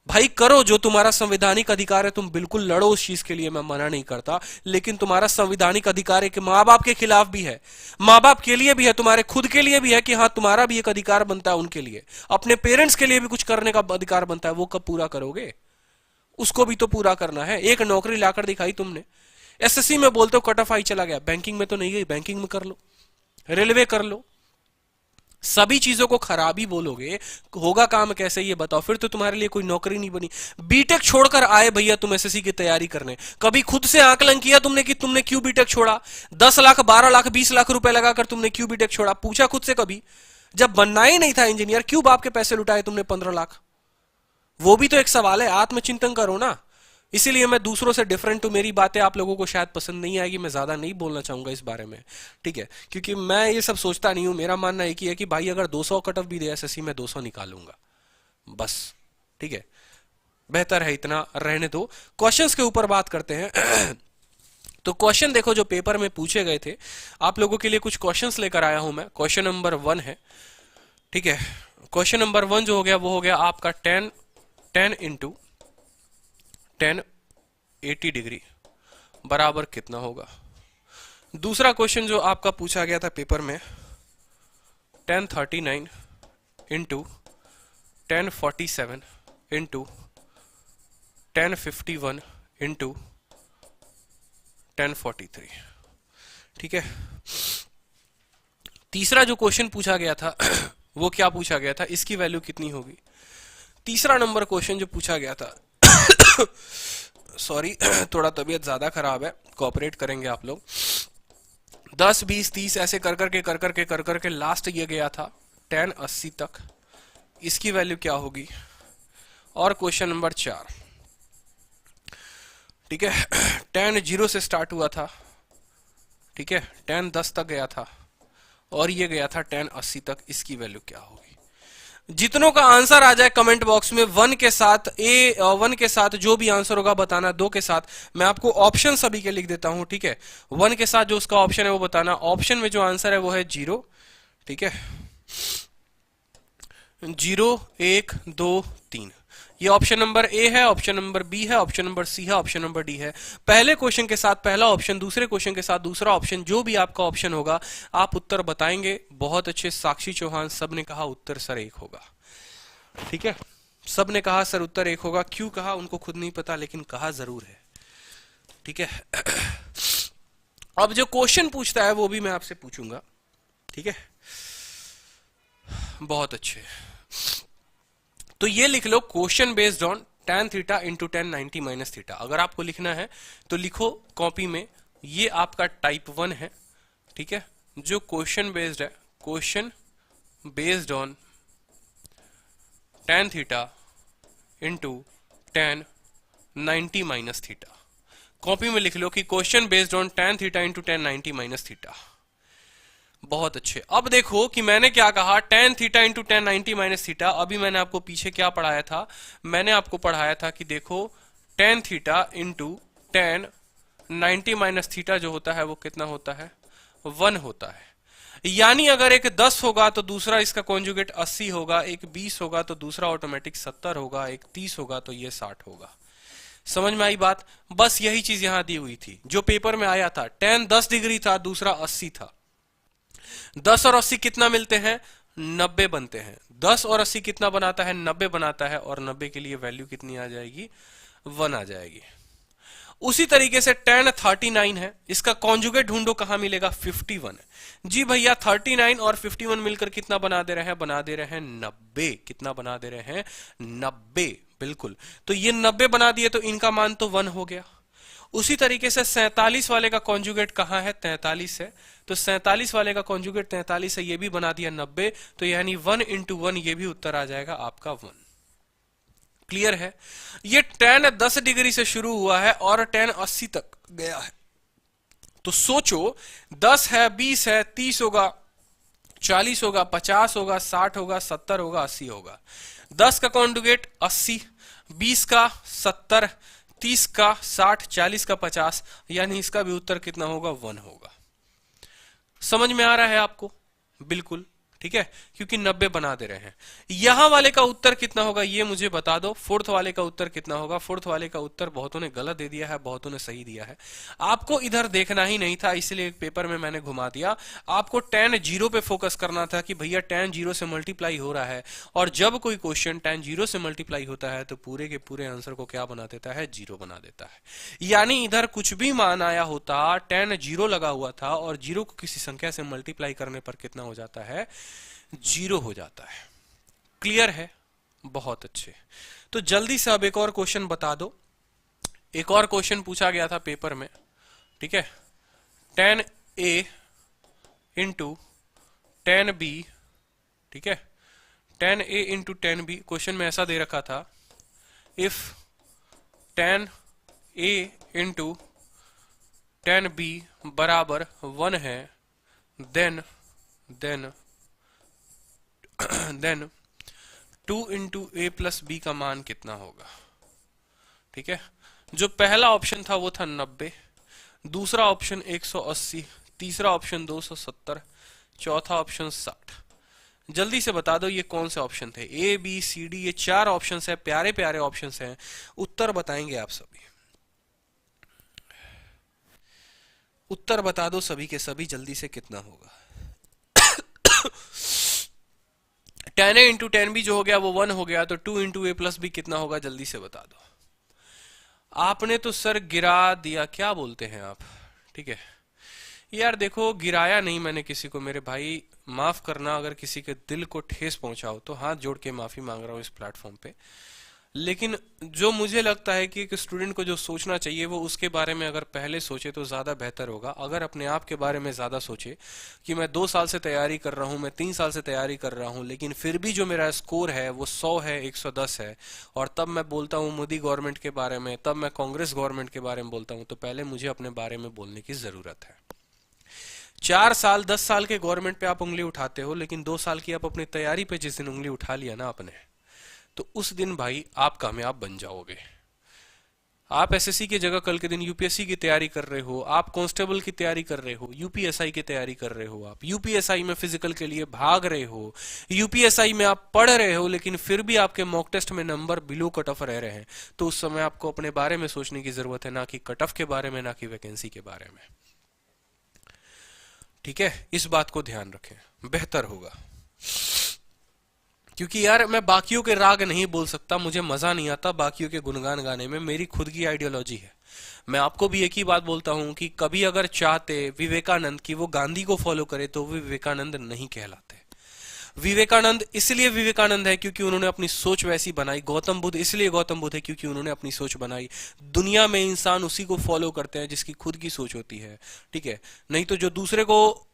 भाई करो जो तुम्हारा संवैधानिक अधिकार है, तुम बिल्कुल लड़ो उस चीज के लिए, मैं मना नहीं करता, लेकिन तुम्हारा संवैधानिक अधिकार है कि माँ बाप के खिलाफ भी है, माँ बाप के लिए भी है, तुम्हारे खुद के लिए भी है कि हाँ तुम्हारा भी एक अधिकार बनता है उनके लिए, अपने पेरेंट्स के लिए भी कुछ करने का अधिकार बनता है। वो कब पूरा करोगे, उसको भी तो पूरा करना है। एक नौकरी लाकर दिखाई तुमने, एसएससी में बोलते हो कट ऑफ हाई चला गया, बैंकिंग में तो नहीं गई, बैंकिंग में कर लो, रेलवे कर लो, सभी चीजों को खराबी बोलोगे, होगा काम कैसे ये बताओ, फिर तो तुम्हारे लिए कोई नौकरी नहीं बनी। बीटेक छोड़कर आए भैया तुम एसएससी की तैयारी करने, कभी खुद से आकलन किया तुमने कि तुमने क्यों बीटेक छोड़ा, 10 लाख 12 लाख 20 लाख रुपए लगाकर तुमने क्यों बीटेक छोड़ा, पूछा खुद से कभी? जब बनना ही नहीं था इंजीनियर, क्यों बाप के पैसे लुटाए तुमने 15 लाख? वो भी तो एक सवाल है, आत्मचिंतन करो ना। इसीलिए मैं दूसरों से डिफरेंट हूं, मेरी बातें आप लोगों को शायद पसंद नहीं आएगी, मैं ज्यादा नहीं बोलना चाहूंगा इस बारे में, ठीक है, क्योंकि मैं ये सब सोचता नहीं हूं। मेरा मानना एक ही है कि भाई अगर 200 कट ऑफ भी दे एसएससी में 200 निकालूंगा बस, ठीक है, बेहतर है इतना रहने दो। क्वेश्चंस के ऊपर बात करते हैं। तो क्वेश्चन देखो जो पेपर में पूछे गए थे, आप लोगों के लिए कुछ क्वेश्चंस लेकर आया हूं मैं। क्वेश्चन नंबर 1 है, ठीक है, क्वेश्चन नंबर 1 जो हो गया वो हो गया आपका 10 इंटू 10 80 डिग्री बराबर कितना होगा। दूसरा क्वेश्चन जो आपका पूछा गया था पेपर में 1039 इंटू 1047 इंटू 1051 इंटू 1043, ठीक है। तीसरा जो क्वेश्चन पूछा गया था वो क्या पूछा गया था, इसकी वैल्यू कितनी होगी। तीसरा नंबर क्वेश्चन जो पूछा गया था सॉरी थोड़ा तबीयत ज्यादा खराब है, कोऑपरेट करेंगे आप लोग। 10 20 30 ऐसे कर करके लास्ट ये गया था 1080 तक, इसकी वैल्यू क्या होगी। और क्वेश्चन नंबर 4, ठीक है, 10 0 से स्टार्ट हुआ था, ठीक है, 10 10 तक गया था, और ये गया था 10 80 तक, इसकी वैल्यू क्या होगी। जितनों का आंसर आ जाए कमेंट बॉक्स में 1 के साथ, 1 के साथ जो भी आंसर होगा बताना, 2 के साथ मैं आपको ऑप्शन सभी के लिख देता हूं, ठीक है। 1 के साथ जो उसका ऑप्शन है वो बताना, ऑप्शन में जो आंसर है वो है 0, ठीक है, 0 1 2 3, ये ऑप्शन नंबर ए है, ऑप्शन नंबर बी है, ऑप्शन नंबर सी है, ऑप्शन नंबर डी है। पहले क्वेश्चन के साथ पहला ऑप्शन, दूसरे क्वेश्चन के साथ दूसरा ऑप्शन, जो भी आपका ऑप्शन होगा आप उत्तर बताएंगे। बहुत अच्छे, साक्षी चौहान, सब ने कहा उत्तर सर 1 होगा, ठीक है, सब ने कहा सर उत्तर 1 होगा। क्यों कहा उनको खुद नहीं पता, लेकिन कहा जरूर है, ठीक है। अब जो क्वेश्चन पूछता है वो भी मैं आपसे पूछूंगा, ठीक है, बहुत अच्छे। तो ये लिख लो, question based on tan theta into 1090 minus theta. अगर आपको लिखना है तो लिखो कॉपी में, ये आपका टाइप 1 है, ठीक है, जो क्वेश्चन बेस्ड है, question based on tan theta into 1090 minus theta. Copy में लिख लो कि question based on tan theta into 1090 minus theta. बहुत अच्छे। अब देखो कि मैंने क्या कहा, tan theta into 1090 minus theta. अभी मैंने आपको पीछे क्या पढ़ाया था, मैंने आपको पढ़ाया था कि देखो tan theta into 1090 minus theta जो होता है वो कितना होता है, 1 होता है। यानी अगर एक 10 होगा तो दूसरा इसका कॉन्जुगेट 80 होगा, एक 20 होगा तो दूसरा ऑटोमेटिक 70 होगा, एक 30 होगा तो ये 60 होगा। समझ में आई बात? बस यही चीज यहां दी हुई थी जो पेपर में आया था। tan 10 डिग्री था, दूसरा 80 था। 10 और 80 कितना मिलते हैं? 90 बनते हैं। 10 और 80 कितना बनाता है? 90 बनाता है। और 90 के लिए वैल्यू कितनी आ जाएगी? 1 आ जाएगी। उसी तरीके से tan 39 है, इसका कॉन्जुगेट ढूंढो, कहां मिलेगा? 51। जी भैया 39 और 51 मिलकर कितना बना दे रहे हैं? बना दे रहे हैं 90। कितना बना दे रहे हैं? 90। बिल्कुल। तो ये 90 बना दिए तो इनका मान तो 1 हो गया। उसी तरीके से 47 वाले का कॉन्जुगेट कहां है? 43 है। तो 47 वाले का कॉन्जुगेट 43 है, ये भी बना दिया 90। तो यानी 1 इंटू 1, ये भी उत्तर आ जाएगा आपका 1। क्लियर है? ये tan 10 डिग्री से शुरू हुआ है और tan 80 तक गया है। तो सोचो 10 है, 20 है, 30 होगा, 40 होगा, 50 होगा, 60 होगा, 70 होगा, 80 होगा। 10 का कॉन्जुगेट 80, 20 का 70, 30 का 60, 40 का 50, यानी इसका भी उत्तर कितना होगा? 1 होगा। समझ में आ रहा है आपको? बिल्कुल ठीक है, क्योंकि 90 बना दे रहे हैं। यहां वाले का उत्तर कितना होगा ये मुझे बता दो। फोर्थ वाले का उत्तर कितना होगा? फोर्थ वाले का उत्तर बहुतों ने गलत दे दिया है, बहुतों ने सही दिया है। आपको इधर देखना ही नहीं था, इसलिए पेपर में मैंने घुमा दिया। आपको tan 0 पे फोकस करना था कि भैया tan 0 से मल्टीप्लाई हो रहा है, और जब कोई क्वेश्चन tan 0 से मल्टीप्लाई होता है तो पूरे के पूरे आंसर को क्या बना देता है? 0 बना देता है। यानी इधर कुछ भी मान आया होता, tan 0 लगा हुआ था और 0 को किसी संख्या से मल्टीप्लाई करने पर कितना हो जाता है? 0 हो जाता है। क्लियर है? बहुत अच्छे। तो जल्दी से अब एक और क्वेश्चन बता दो। एक और क्वेश्चन पूछा गया था पेपर में, ठीक है? tan A into tan B, ठीक है? tan A into tan B, question में ऐसा दे रखा था, if tan A into tan B बराबर 1 है, देन 2 इंटू ए प्लस बी का मान कितना होगा? ठीक है, जो पहला ऑप्शन था वो था 90, दूसरा ऑप्शन 180, तीसरा ऑप्शन 270, चौथा ऑप्शन 60। जल्दी से बता दो ये कौन से ऑप्शन थे? ए बी सी डी, ये 4 ऑप्शन है, प्यारे प्यारे ऑप्शन हैं। उत्तर बताएंगे आप सभी। उत्तर बता दो सभी के सभी जल्दी से, कितना होगा? tan A into tan B जो हो गया वो 1 हो गया, तो 2 इंटू ए प्लस बी कितना होगा? जल्दी से बता दो। आपने तो सर गिरा दिया, क्या बोलते हैं आप? ठीक है यार, देखो गिराया नहीं मैंने किसी को, मेरे भाई माफ करना अगर किसी के दिल को ठेस पहुंचाओ तो हाथ जोड़ के माफी मांग रहा हूं इस प्लेटफॉर्म पे। लेकिन जो मुझे लगता है कि एक स्टूडेंट को जो सोचना चाहिए वो उसके बारे में अगर पहले सोचे तो ज्यादा बेहतर होगा। अगर अपने आप के बारे में ज्यादा सोचे कि मैं 2 साल से तैयारी कर रहा हूं, मैं 3 साल से तैयारी कर रहा हूं, लेकिन फिर भी जो मेरा स्कोर है वो 100 है, 110 है, और तब मैं बोलता हूं मोदी गवर्नमेंट के बारे में, तब मैं कांग्रेस गवर्नमेंट के बारे में बोलता हूं, तो पहले मुझे अपने बारे में बोलने की जरूरत है। 4 साल 10 साल के गवर्नमेंट पे आप उंगली उठाते हो, लेकिन 2 साल की आप अपनी तैयारी पे जिस दिन उंगली उठा लिया ना आपने, तो उस दिन भाई आप कामयाब बन जाओगे। आप एसएससी की जगह कल के दिन यूपीएससी की तैयारी कर रहे हो, आप कांस्टेबल की तैयारी कर रहे हो, यूपीएसआई की तैयारी कर रहे हो, आप यूपीएसआई में फिजिकल के लिए भाग रहे हो, यूपीएसआई में आप पढ़ रहे हो, लेकिन फिर भी आपके मॉक टेस्ट में नंबर बिलो कट ऑफ रह रहे हैं, तो उस समय आपको अपने बारे में सोचने की जरूरत है, ना कि कट ऑफ के बारे में, ना कि वैकेंसी के बारे में। ठीक है, इस बात को ध्यान रखें, बेहतर होगा। क्योंकि यार मैं बाकियों के राग नहीं बोल सकता, मुझे मजा नहीं आता बाकियों के गुणगान गाने में, मेरी खुद की आइडियोलॉजी है। मैं आपको भी एक ही बात बोलता हूं कि कभी अगर चाहते विवेकानंद की वो गांधी को फॉलो करे तो वो विवेकानंद नहीं कहलाते। विवेकानंद इसलिए विवेकानंद है क्योंकि उन्होंने अपनी सोच वैसी बनाई। गौतम बुद्ध इसलिए गौतम बुद्ध है क्योंकि उन्होंने अपनी सोच बनाई। दुनिया में इंसान उसी को फॉलो करते हैं जिसकी खुद की सोच होती है, ठीक है? नहीं तो जो दूसरे को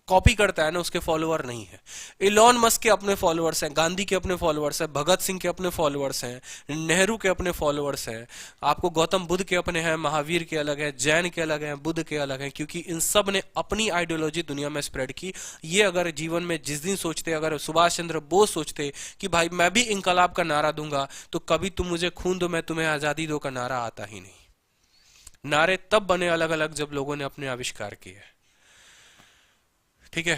कॉपी करता है ना, उसके फॉलोअर नहीं है। इलॉन मस्क के अपने फॉलोअर्स हैं, गांधी के अपने फॉलोअर्स हैं, भगत सिंह के अपने फॉलोअर्स हैं, नेहरू के अपने फॉलोअर्स हैं, आपको गौतम बुद्ध के अपने हैं, महावीर के अलग हैं, जैन के अलग हैं, बुद्ध के अलग हैं, क्योंकि इन सब ने अपनी आइडियोलॉजी दुनिया में स्प्रेड की। ये अगर जीवन में जिस दिन सोचते, अगर सुभाष चंद्र बोस सोचते कि भाई मैं भी इंकलाब का नारा दूंगा, तो कभी तुम मुझे खून दो मैं तुम्हें आजादी दो का नारा आता ही नहीं। नारे तब बने अलग अलग जब लोगों ने अपने आविष्कार किए। ठीक है,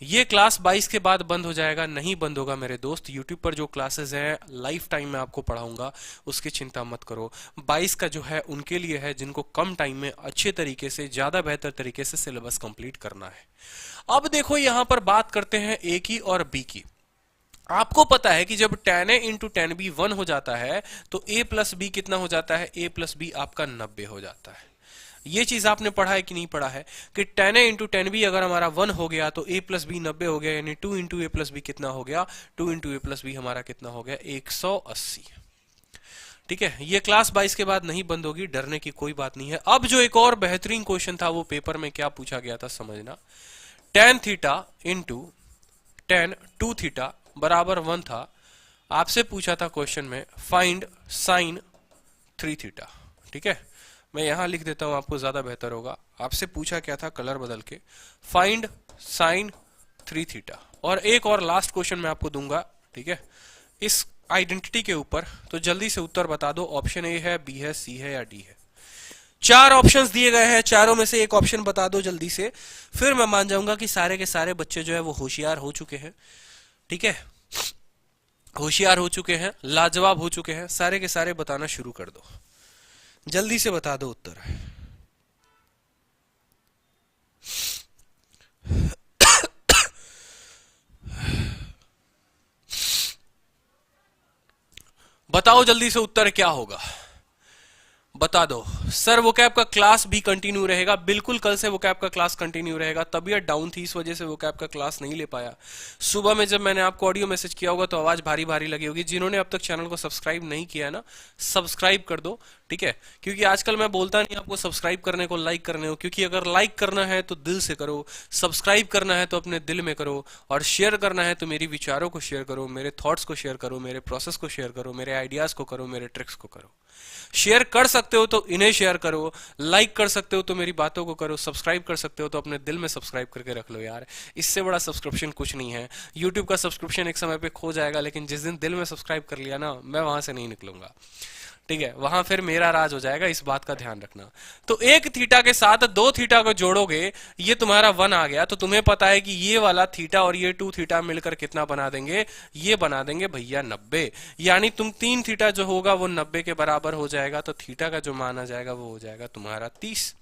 ये क्लास 22 के बाद बंद हो जाएगा, नहीं बंद होगा मेरे दोस्त। यूट्यूब पर जो क्लासेस हैं लाइफ टाइम में आपको पढ़ाऊंगा, उसकी चिंता मत करो। 22 का जो है उनके लिए है जिनको कम टाइम में अच्छे तरीके से, ज्यादा बेहतर तरीके से सिलेबस कंप्लीट करना है। अब देखो यहां पर बात करते हैं ए की और बी की। आपको पता है कि जब tan a into tan B 1 हो जाता है तो a प्लस बी कितना हो जाता है, a प्लस बी आपका 90 हो जाता है। ये चीज आपने पढ़ा है कि नहीं पढ़ा है कि tan a into tan B अगर हमारा 1 हो गया तो a प्लस बी 90 हो गया, यानी 2 इंटू ए प्लस बी कितना हो गया, 2 इंटू ए प्लस बी हमारा कितना हो गया, 180। ठीक है, ये क्लास 22 के बाद नहीं बंद होगी, डरने की कोई बात नहीं है। अब जो एक और बेहतरीन क्वेश्चन था वो पेपर में क्या पूछा गया था समझना। tan theta into tan 2 theta बराबर 1 था। आपसे पूछा था क्वेश्चन में फाइंड साइन 3 थीटा। ठीक है, मैं यहां लिख देता हूं, आपको ज्यादा बेहतर होगा। आपसे पूछा क्या था, कलर बदल के, फाइंड साइन 3 थीटा। और एक और लास्ट क्वेश्चन मैं आपको दूंगा, ठीक है, इस आइडेंटिटी के ऊपर। तो जल्दी से उत्तर बता दो, ऑप्शन ए है, बी है, सी है या डी है। 4 ऑप्शंस दिए गए हैं, चारों में से एक ऑप्शन बता दो जल्दी से, फिर मैं मान जाऊंगा कि सारे के सारे बच्चे जो है वो होशियार हो चुके हैं। ठीक है, होशियार हो चुके हैं, लाजवाब हो चुके हैं, सारे के सारे बताना शुरू कर दो, जल्दी से बता दो उत्तर। बताओ जल्दी से उत्तर क्या होगा, बता दो। सर वोकैब का क्लास भी कंटिन्यू रहेगा, बिल्कुल कल से वोकैब का क्लास कंटिन्यू रहेगा। तबीयत डाउन थी, इस वजह से वोकैब का क्लास नहीं ले पाया। सुबह में जब मैंने आपको ऑडियो मैसेज किया होगा तो आवाज भारी भारी लगी होगी। जिन्होंने अब तक चैनल को सब्सक्राइब नहीं किया है ना, सब्सक्राइब कर दो। ठीक है, क्योंकि आजकल मैं बोलता नहीं आपको सब्सक्राइब करने को, लाइक करने हो, क्योंकि अगर लाइक करना है तो दिल से करो, सब्सक्राइब करना है तो अपने दिल में करो, और शेयर करना है तो मेरी विचारों को शेयर करो, मेरे थॉट्स को शेयर करो, मेरे प्रोसेस को शेयर करो, मेरे आइडियाज को करो, मेरे ट्रिक्स को करो। शेयर कर सकते हो तो इन्हें शेयर करो, लाइक कर सकते हो तो मेरी बातों को करो, सब्सक्राइब कर सकते हो तो अपने दिल में सब्सक्राइब करके रख लो यार। इससे बड़ा सब्सक्रिप्शन कुछ नहीं है। यूट्यूब का सब्सक्रिप्शन एक समय पे खो जाएगा, लेकिन जिस दिन दिल में सब्सक्राइब कर लिया ना, मैं वहां से नहीं निकलूंगा। ठीक है, वहां फिर मेरा राज हो जाएगा, इस बात का ध्यान रखना। तो 1 थीटा के साथ 2 थीटा को जोड़ोगे, ये तुम्हारा 1 आ गया। तो तुम्हें पता है कि ये वाला थीटा और ये 2 थीटा मिलकर कितना बना देंगे, ये बना देंगे भैया 90। यानी तुम 3 थीटा जो होगा वो 90 के बराबर हो जाएगा। तो थीटा का जो मान आ जाएगा वो हो जाएगा तुम्हारा 30।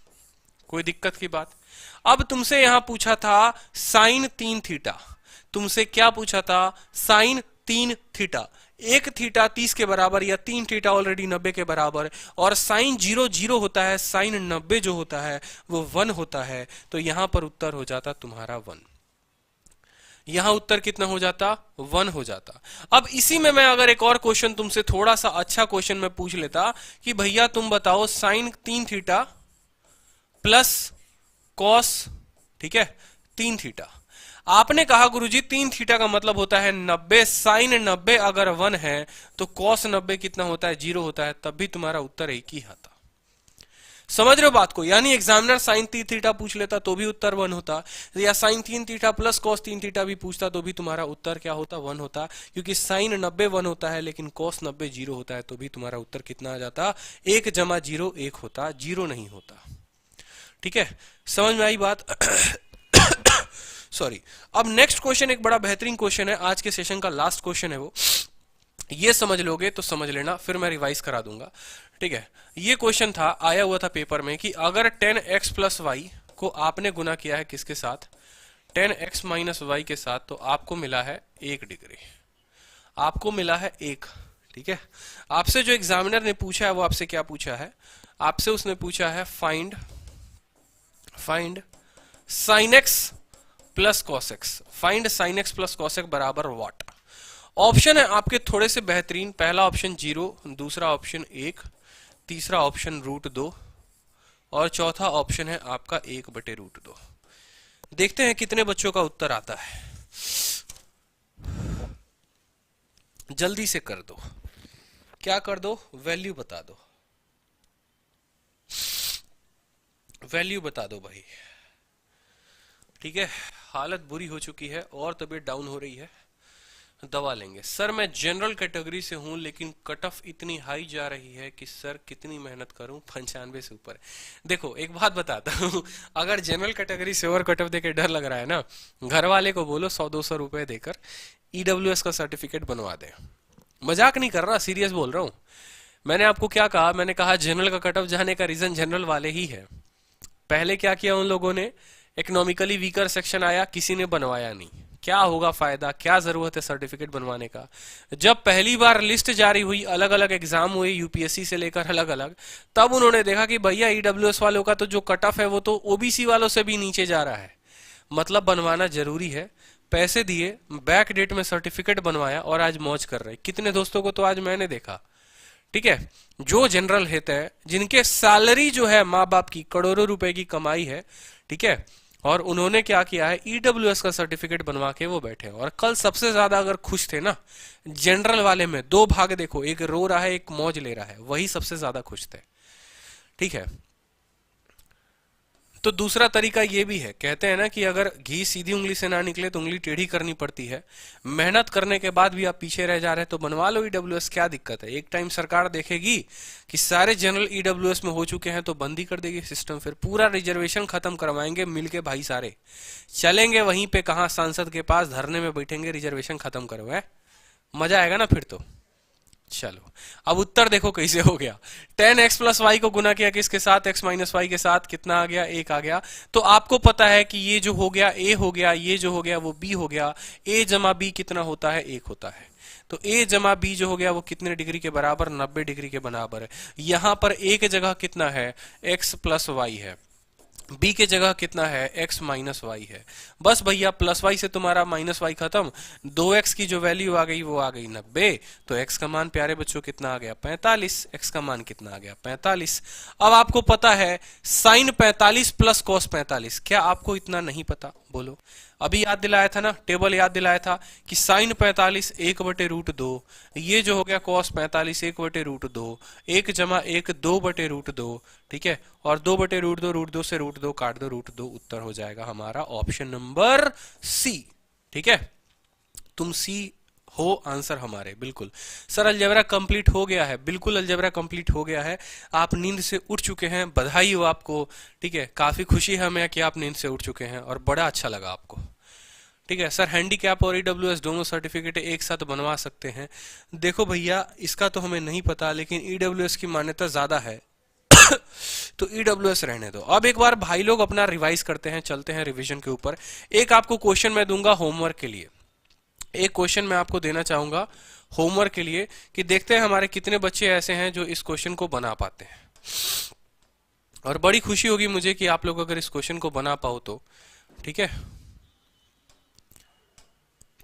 कोई दिक्कत की बात। अब तुमसे यहां पूछा था साइन 3 थीटा, तुमसे क्या पूछा था, साइन 3 थीटा। 1 थीटा 30 के बराबर या 3 थीटा ऑलरेडी 90 के बराबर, और साइन 0 0 होता है, साइन 90 जो होता है वो 1 होता है। तो यहां पर उत्तर हो जाता तुम्हारा 1। यहां उत्तर कितना हो जाता, 1 हो जाता। अब इसी में मैं अगर एक और क्वेश्चन तुमसे, थोड़ा सा अच्छा क्वेश्चन मैं पूछ लेता कि भैया तुम बताओ साइन 3 थीटा प्लस कॉस, ठीक है, 3 थीटा। आपने कहा गुरुजी 3 थीटा का मतलब होता है 90, साइन 90 अगर 1 है तो कॉस 90 कितना होता है, 0 होता है, तब भी तुम्हारा उत्तर एक ही आता। समझ रहे हो बात को? यानी एग्जामिनर साइन 3 थीटा पूछ लेता तो भी उत्तर 1 होता, या sine 3 theta plus cos 3 theta भी पूछता तो भी तुम्हारा उत्तर क्या होता, 1 होता। क्योंकि साइन 90 1 होता है लेकिन कॉस 90 0 होता है, तो भी तुम्हारा उत्तर कितना आ जाता, 1 जमा 0 1 होता, 0 नहीं होता। ठीक है, समझ में आई बात? सॉरी। अब नेक्स्ट क्वेश्चन एक बड़ा बेहतरीन क्वेश्चन है, आज के सेशन का लास्ट क्वेश्चन है वो। ये समझ लोगे तो समझ लेना, फिर मैं रिवाइज करा दूंगा। ठीक है, ये क्वेश्चन था, आया हुआ था पेपर में कि अगर 10x प्लस वाई को आपने गुना किया है किसके साथ, 10x माइनस वाई के साथ, तो आपको मिला है 1 डिग्री, आपको मिला है 1। ठीक है, आपसे जो एग्जामिनर ने पूछा है वो आपसे क्या पूछा है, आपसे उसने पूछा है find sine x plus cos x, find sine x plus cos x बराबर व्हाट। ऑप्शन है आपके थोड़े से बेहतरीन, पहला ऑप्शन 0, दूसरा ऑप्शन 1, तीसरा ऑप्शन √2 और चौथा ऑप्शन है आपका 1/√2। देखते हैं कितने बच्चों का उत्तर आता है, जल्दी से कर दो। क्या कर दो, वैल्यू बता दो, वैल्यू बता दो भाई। ठीक है, हालत बुरी हो चुकी है और तबीयत डाउन हो रही है, दवा लेंगे। सर मैं जनरल कैटेगरी से हूं लेकिन कट ऑफ इतनी हाई जा रही है कि सर कितनी मेहनत करूं, 95 से ऊपर। देखो एक बात बताता हूं, अगर जनरल कैटेगरी से ओवर कट ऑफ देके डर लग रहा है ना, घर वाले को बोलो 100-200 रुपए देकर ईडब्ल्यूएस का सर्टिफिकेट बनवा दे। मजाक नहीं कर रहा, सीरियस बोल रहा हूं। मैंने आपको क्या कहा, मैंने कहा जनरल का कट ऑफ जाने का रीजन जनरल वाले ही है। पहले क्या किया उन लोगों ने, इकोनॉमिकली वीकर सेक्शन आया, किसी ने बनवाया नहीं। क्या होगा फायदा, क्या जरूरत है सर्टिफिकेट बनवाने का। जब पहली बार लिस्ट जारी हुई, अलग अलग एग्जाम हुए यूपीएससी से लेकर अलग अलग, तब उन्होंने देखा कि भैया ईडब्ल्यूएस वालों का तो जो कट ऑफ है वो तो ओबीसी वालों से भी नीचे जा रहा है, मतलब बनवाना जरूरी है। पैसे दिए, बैक डेट में सर्टिफिकेट बनवाया और आज मौज कर रहे। कितने दोस्तों को तो आज मैंने देखा, ठीक है, जो जनरल हेत है, जिनके सैलरी जो है माँ बाप की करोड़ों रुपए की कमाई है, ठीक है, और उन्होंने क्या किया है, ईडब्ल्यूएस का सर्टिफिकेट बनवा के वो बैठे। और कल सबसे ज्यादा अगर खुश थे ना जनरल वाले में, दो भाग देखो, एक रो रहा है एक मौज ले रहा है, वही सबसे ज्यादा खुश थे, ठीक है। तो दूसरा तरीका ये भी है, कहते हैं ना कि अगर घी सीधी उंगली से ना निकले तो उंगली टेढ़ी करनी पड़ती है। मेहनत करने के बाद भी आप पीछे रह जा रहे हैं तो बनवा लो ईडब्ल्यूएस, क्या दिक्कत है। एक टाइम सरकार देखेगी कि सारे जनरल ईडब्ल्यूएस में हो चुके हैं तो बंद ही कर देगी सिस्टम, फिर पूरा रिजर्वेशन खत्म करवाएंगे मिलके भाई, सारे चलेंगे वहीं पे, कहा सांसद के पास धरने में बैठेंगे, रिजर्वेशन खत्म करवाए, मजा आएगा ना फिर तो। चलो अब उत्तर देखो कैसे हो गया। 10x प्लस वाई को गुना किया किसके साथ, x माइनस वाई के साथ, कितना आ गया, 1 आ गया। तो आपको पता है कि ये जो हो गया a हो गया, ये जो हो गया वो b हो गया। a जमा b कितना होता है, 1 होता है। तो a जमा b जो हो गया वो कितने डिग्री के बराबर, 90 डिग्री के बराबर है। यहां पर a के जगह कितना है, x प्लस वाई है, b के जगह कितना है, x माइनस वाई है। बस भैया प्लस वाई से तुम्हारा माइनस वाई खत्म, 2x की जो वैल्यू आ गई वो आ गई 90। तो x का मान प्यारे बच्चों कितना आ गया, 45। x का मान कितना आ गया, 45। अब आपको पता है साइन 45 प्लस कॉस 45, क्या आपको इतना नहीं पता, बोलो। अभी याद दिलाया था ना, टेबल याद दिलाया था कि साइन 45 1/√2, ये जो हो गया कॉस 45 1/√2, 1 जमा 1 2/√2, ठीक है, और 2/√2, √2 से √2 काट दो, √2 उत्तर हो जाएगा हमारा ऑप्शन नंबर सी, ठीक है। तुम सी हो आंसर हमारे, बिल्कुल। सर अलजेब्रा कंप्लीट हो गया है, बिल्कुल अलजेब्रा कंप्लीट हो गया है। आप नींद से उठ चुके हैं, बधाई हो आपको, ठीक है। काफी खुशी है हमें कि आप नींद से उठ चुके हैं और बड़ा अच्छा लगा आपको, ठीक है। सर हैंडीकैप और ईडब्ल्यूएस दोनों सर्टिफिकेट एक साथ बनवा सकते हैं। देखो भैया इसका तो हमें नहीं पता, लेकिन ईडब्ल्यूएस की मान्यता ज्यादा है तो ईडब्ल्यूएस रहने दो। अब एक बार भाई लोग अपना रिवाइज करते हैं, चलते हैं रिवीजन के ऊपर। एक आपको क्वेश्चन मैं दूंगा होमवर्क के लिए, एक क्वेश्चन मैं आपको देना चाहूंगा होमवर्क के लिए, कि देखते हैं हमारे कितने बच्चे ऐसे हैं जो इस क्वेश्चन को बना पाते हैं। और बड़ी खुशी होगी मुझे कि आप लोग अगर इस क्वेश्चन को बना पाओ तो, ठीक है,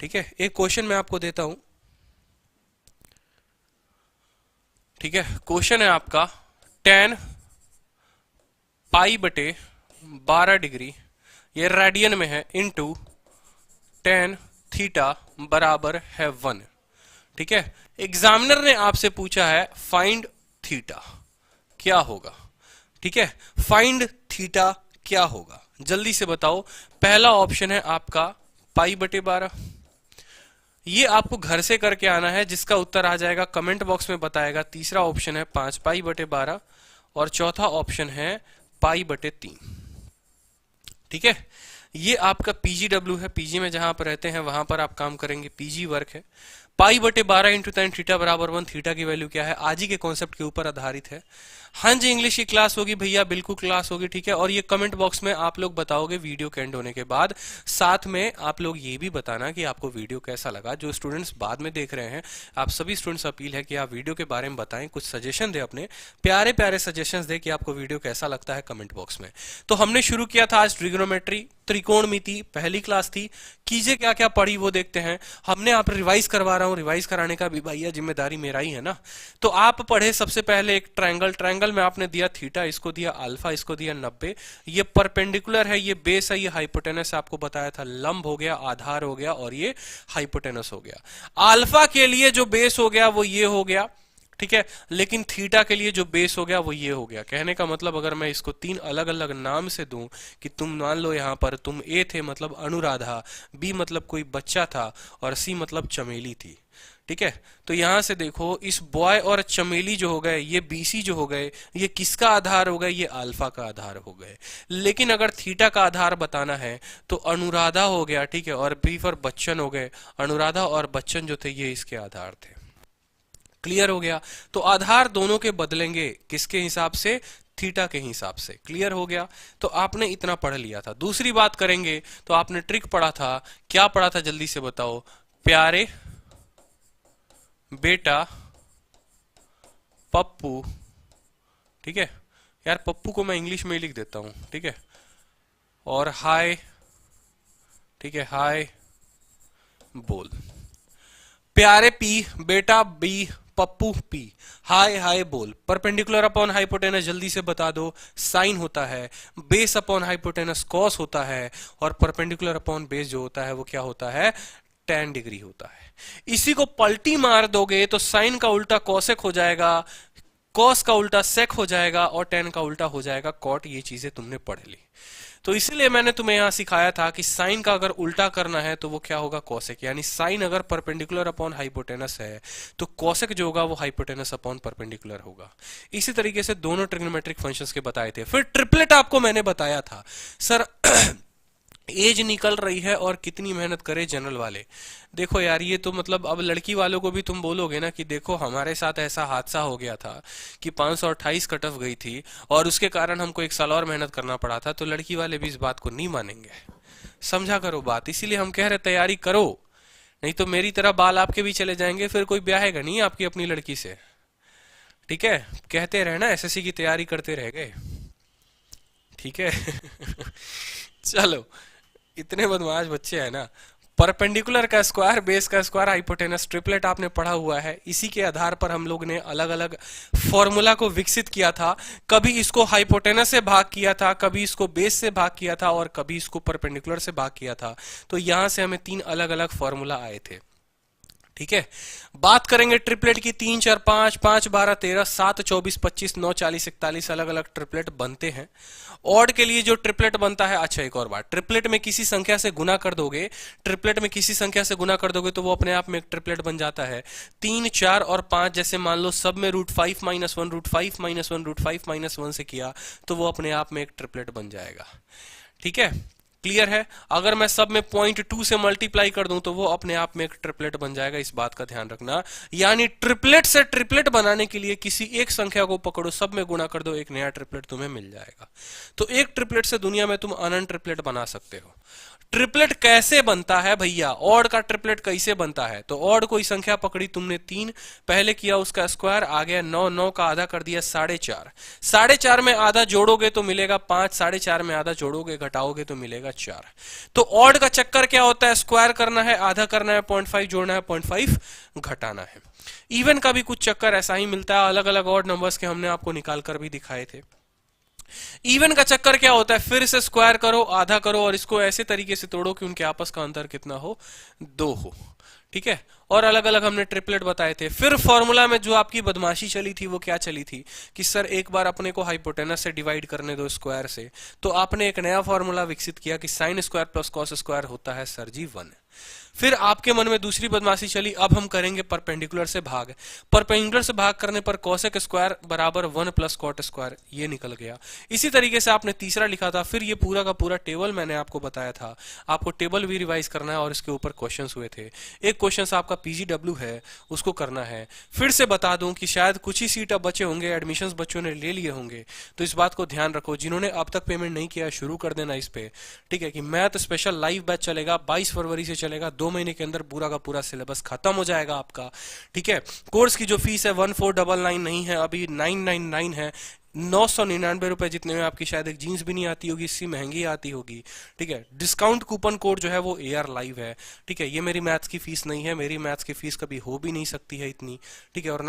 ठीक है। एक क्वेश्चन मैं आपको देता हूं, ठीक है। क्वेश्चन है आपका 10 पाई/12 डिग्री, ये रेडियन में है, इनटू 10 थीटा बराबर है 1, ठीक है। एग्जामिनर ने आपसे पूछा है फाइंड थीटा, क्या होगा, ठीक है। फाइंड थीटा क्या होगा, जल्दी से बताओ। पहला ऑप्शन है आपका पाई/12, ये आपको घर से करके आना है, जिसका उत्तर आ जाएगा कमेंट बॉक्स में बताएगा। तीसरा ऑप्शन है 5 पाई/12 और चौथा ऑप्शन है पाई/3, ठीक है। ये आपका पीजीडब्ल्यू है, पीजी में जहां पर रहते हैं वहां पर आप काम करेंगे, पीजी वर्क है। पाई/12 इंटू 10 थीटा बराबर 1, थीटा की वैल्यू क्या है, आज ही के कॉन्सेप्ट के ऊपर आधारित है। हाँ जी इंग्लिश की क्लास होगी भैया, बिल्कुल क्लास होगी, ठीक है। और ये कमेंट बॉक्स में आप लोग बताओगे वीडियो के एंड होने के बाद। साथ में आप लोग ये भी बताना कि आपको वीडियो कैसा लगा। जो स्टूडेंट्स बाद में देख रहे हैं, आप सभी स्टूडेंट्स अपील है कि आप वीडियो के बारे में बताएं, कुछ सजेशन दे, अपने प्यारे प्यारे सजेशंस दे कि आपको वीडियो कैसा लगता है कमेंट बॉक्स में। तो हमने शुरू किया था आज ट्रिग्नोमेट्री, त्रिकोणमिति, पहली क्लास थी। कीजिए क्या क्या पढ़ी वो देखते हैं। हमने आप रिवाइज करवा रहा हूं, रिवाइज कराने का भी भैया जिम्मेदारी मेरा ही है ना। तो आप पढ़े सबसे पहले एक ट्रायंगल, ट्रायंगल में आपने दिया थीटा, इसको दिया अल्फा, इसको दिया 90। ये परपेंडिकुलर है, ये बेस है, ये हाइपोटेनस आपको बताया था, लंब हो गया, आधार हो गया और ये हाइपोटेनस हो गया। अल्फा के लिए जो बेस हो गया वो ये हो गया, ठीक है, लेकिन थीटा के लिए जो बेस हो गया वो ये हो गया। कहने का मतलब अगर मैं इसको तीन अलग अलग नाम से दूं कि तुम मान लो यहाँ पर तुम ए थे मतलब अनुराधा, बी मतलब कोई बच्चा था, और सी मतलब चमेली थी। ठीक है, तो यहां से देखो इस बॉय और चमेली जो हो गए, ये बीसी जो हो गए, ये किसका आधार हो गए, ये अल्फा का आधार हो गए। लेकिन अगर थीटा का आधार बताना है तो अनुराधा हो गया, ठीक है, और बी फॉर बच्चन हो गए। अनुराधा और बच्चन जो थे ये इसके आधार थे। क्लियर हो गया? तो आधार दोनों के बदलेंगे, किसके हिसाब से? थीटा के हिसाब से। क्लियर हो गया? तो आपने इतना पढ़ लिया था। दूसरी बात करेंगे तो आपने ट्रिक पढ़ा था, क्या पढ़ा था जल्दी से बताओ? प्यारे बेटा पप्पू, ठीक है यार, पप्पू को मैं इंग्लिश में ही लिख देता हूं, ठीक है, और हाय, ठीक है, हाय बोल। प्यारे पी, बेटा बी, पप्पू पी, हाय हाय बोल। परपेंडिकुलर अपॉन हाइपोटेनस जल्दी से बता दो, साइन होता है। बेस अपॉन हाइपोटेनस कॉस होता है, और परपेंडिकुलर अपॉन बेस जो होता है वो क्या होता है? tan डिग्री होता है। इसी को पलटी मार दोगे तो साइन का उल्टा कॉसेक हो जाएगा, कॉस का उल्टा सेक हो जाएगा, और tan का उल्टा हो जाएगा कॉट। ये चीजें तुमने पढ़ ली। तो इसीलिए मैंने तुम्हें यहां सिखाया था कि साइन का अगर उल्टा करना है तो वो क्या होगा? कॉसेक। यानी साइन अगर परपेंडिकुलर अपॉन हाइपोटेनस है तो कॉसेक जो होगा वो हाइपोटेनस अपॉन परपेंडिकुलर होगा। इसी तरीके से दोनों ट्रिग्नोमेट्रिक फंक्शंस के बताए थे। फिर ट्रिपलेट आपको मैंने बताया था। सर एज निकल रही है और कितनी मेहनत करे जनरल वाले। देखो यार, ये तो मतलब अब लड़की वालों को भी तुम बोलोगे ना कि देखो हमारे साथ ऐसा हादसा हो गया था कि 528 कट ऑफ गई थी और उसके कारण हमको 1 साल और मेहनत करना पड़ा था, तो लड़की वाले भी इस बात को नहीं मानेंगे। समझा करो बात। इसीलिए हम कह रहे तैयारी करो, नहीं तो मेरी तरह बाल आपके भी चले जाएंगे, फिर कोई ब्याहेगा नहीं आपकी अपनी लड़की से। ठीक है, कहते रहना एसएससी की तैयारी करते रह गए। ठीक है चलो, इतने बदमाश बच्चे हैं ना। परपेंडिकुलर का स्क्वायर, बेस का स्क्वायर, हाइपोटेनस, ट्रिपलेट आपने पढ़ा हुआ है। इसी के आधार पर हम लोग ने अलग अलग फॉर्मूला को विकसित किया था। कभी इसको हाइपोटेनस से भाग किया था, कभी इसको बेस से भाग किया था, और कभी इसको परपेंडिकुलर से भाग किया था। तो यहां से हमें 3 अलग अलग फॉर्मूला आए थे। ठीक है, बात करेंगे ट्रिपलेट की। 3 4 5, 5 12 13, 7 24 25, 9 40 41 अलग अलग ट्रिपलेट बनते हैं। ऑड के लिए जो ट्रिपलेट बनता है, अच्छा एक और बात, ट्रिपलेट में किसी संख्या से गुना कर दोगे, ट्रिपलेट में किसी संख्या से गुना कर दोगे तो वो अपने आप में एक ट्रिपलेट बन जाता है। 3 4 और 5 जैसे मान लो सब में √5 - 1 √5 - 1 √5 - 1 से किया तो वो अपने आप में एक ट्रिपलेट बन जाएगा। ठीक है, क्लियर है? अगर मैं सब में 0.2 से मल्टीप्लाई कर दूं तो वो अपने आप में एक ट्रिपलेट बन जाएगा। इस बात का ध्यान रखना। यानी ट्रिपलेट से ट्रिपलेट बनाने के लिए किसी एक संख्या को पकड़ो, सब में गुणा कर दो, एक नया ट्रिपलेट तुम्हें मिल जाएगा। तो एक ट्रिपलेट से दुनिया में तुम अनंत ट्रिपलेट बना सकते हो। ट्रिपलेट कैसे बनता है भैया? ऑड का ट्रिपलेट कैसे बनता है? तो ऑड कोई संख्या पकड़ी तुमने 3, पहले किया उसका स्क्वायर, आ गया 9, 9 का आधा कर दिया 4.5, 4.5 में आधा जोड़ोगे तो मिलेगा 5, 4.5 में आधा जोड़ोगे घटाओगे तो मिलेगा 4। तो ऑड का चक्कर क्या होता है? स्क्वायर करना है, आधा करना है, 0.5 जोड़ना है, 0.5 घटाना है। इवन का भी कुछ चक्कर ऐसा ही मिलता है, अलग अलग ऑड नंबर्स के हमने आपको निकाल कर भी दिखाए थे। इवन का चक्कर क्या होता है? फिर से स्क्वायर करो, आधा करो, और इसको ऐसे तरीके से तोड़ो कि उनके आपस का अंतर कितना हो? 2 हो। ठीक है, और अलग अलग हमने ट्रिपलेट बताए थे। फिर फॉर्मूला में जो आपकी बदमाशी चली थी वो क्या चली थी कि सर एक बार अपने को हाइपोटेनस से डिवाइड करने दो स्क्वायर से, तो आपने एक नया फॉर्मूला विकसित किया कि sine square plus cos square होता है सर जी 1। फिर आपके मन में दूसरी बदमाशी चली, अब हम करेंगे परपेंडिकुलर से भाग। परपेंडिकुलर से भाग करने पर कॉसेक स्क्वायर बराबर 1 प्लस कॉट स्क्वायर, ये निकल गया। इसी तरीके से आपने तीसरा लिखा था। फिर ये पूरा का पूरा टेबल मैंने आपको बताया था, आपको टेबल भी रिवाइज करना है और इसके ऊपर क्वेश्चंस हुए थे। एक क्वेश्चन आपका पीजीडब्ल्यू है, उसको करना है। फिर से बता दूं कि शायद कुछ ही सीट अब बचे होंगे, एडमिशंस बच्चों ने ले लिए होंगे, तो इस बात को ध्यान रखो। जिन्होंने अब तक पेमेंट नहीं किया शुरू कर देना इस पे। ठीक है, कि मैथ स्पेशल लाइव बैच चलेगा, 22 फरवरी से चलेगा। 2 महीने के अंदर पूरा का पूरा सिलेबस खत्म हो जाएगा आपका। ठीक है, कोर्स की जो फीस है 1499 नहीं है, अभी 999 है। 999 रुपए जितने में आपकी शायद एक जीन्स भी नहीं आती होगी, इससे महंगी आती होगी। ठीक है, डिस्काउंट कूपन कोड जो है वो AR लाइव है। ठीक है, ये मेरी मैथ्स की फीस नहीं है, मेरी मैथ्स की फीस कभी हो भी नहीं सकती है इतनी। ठीक है, और ना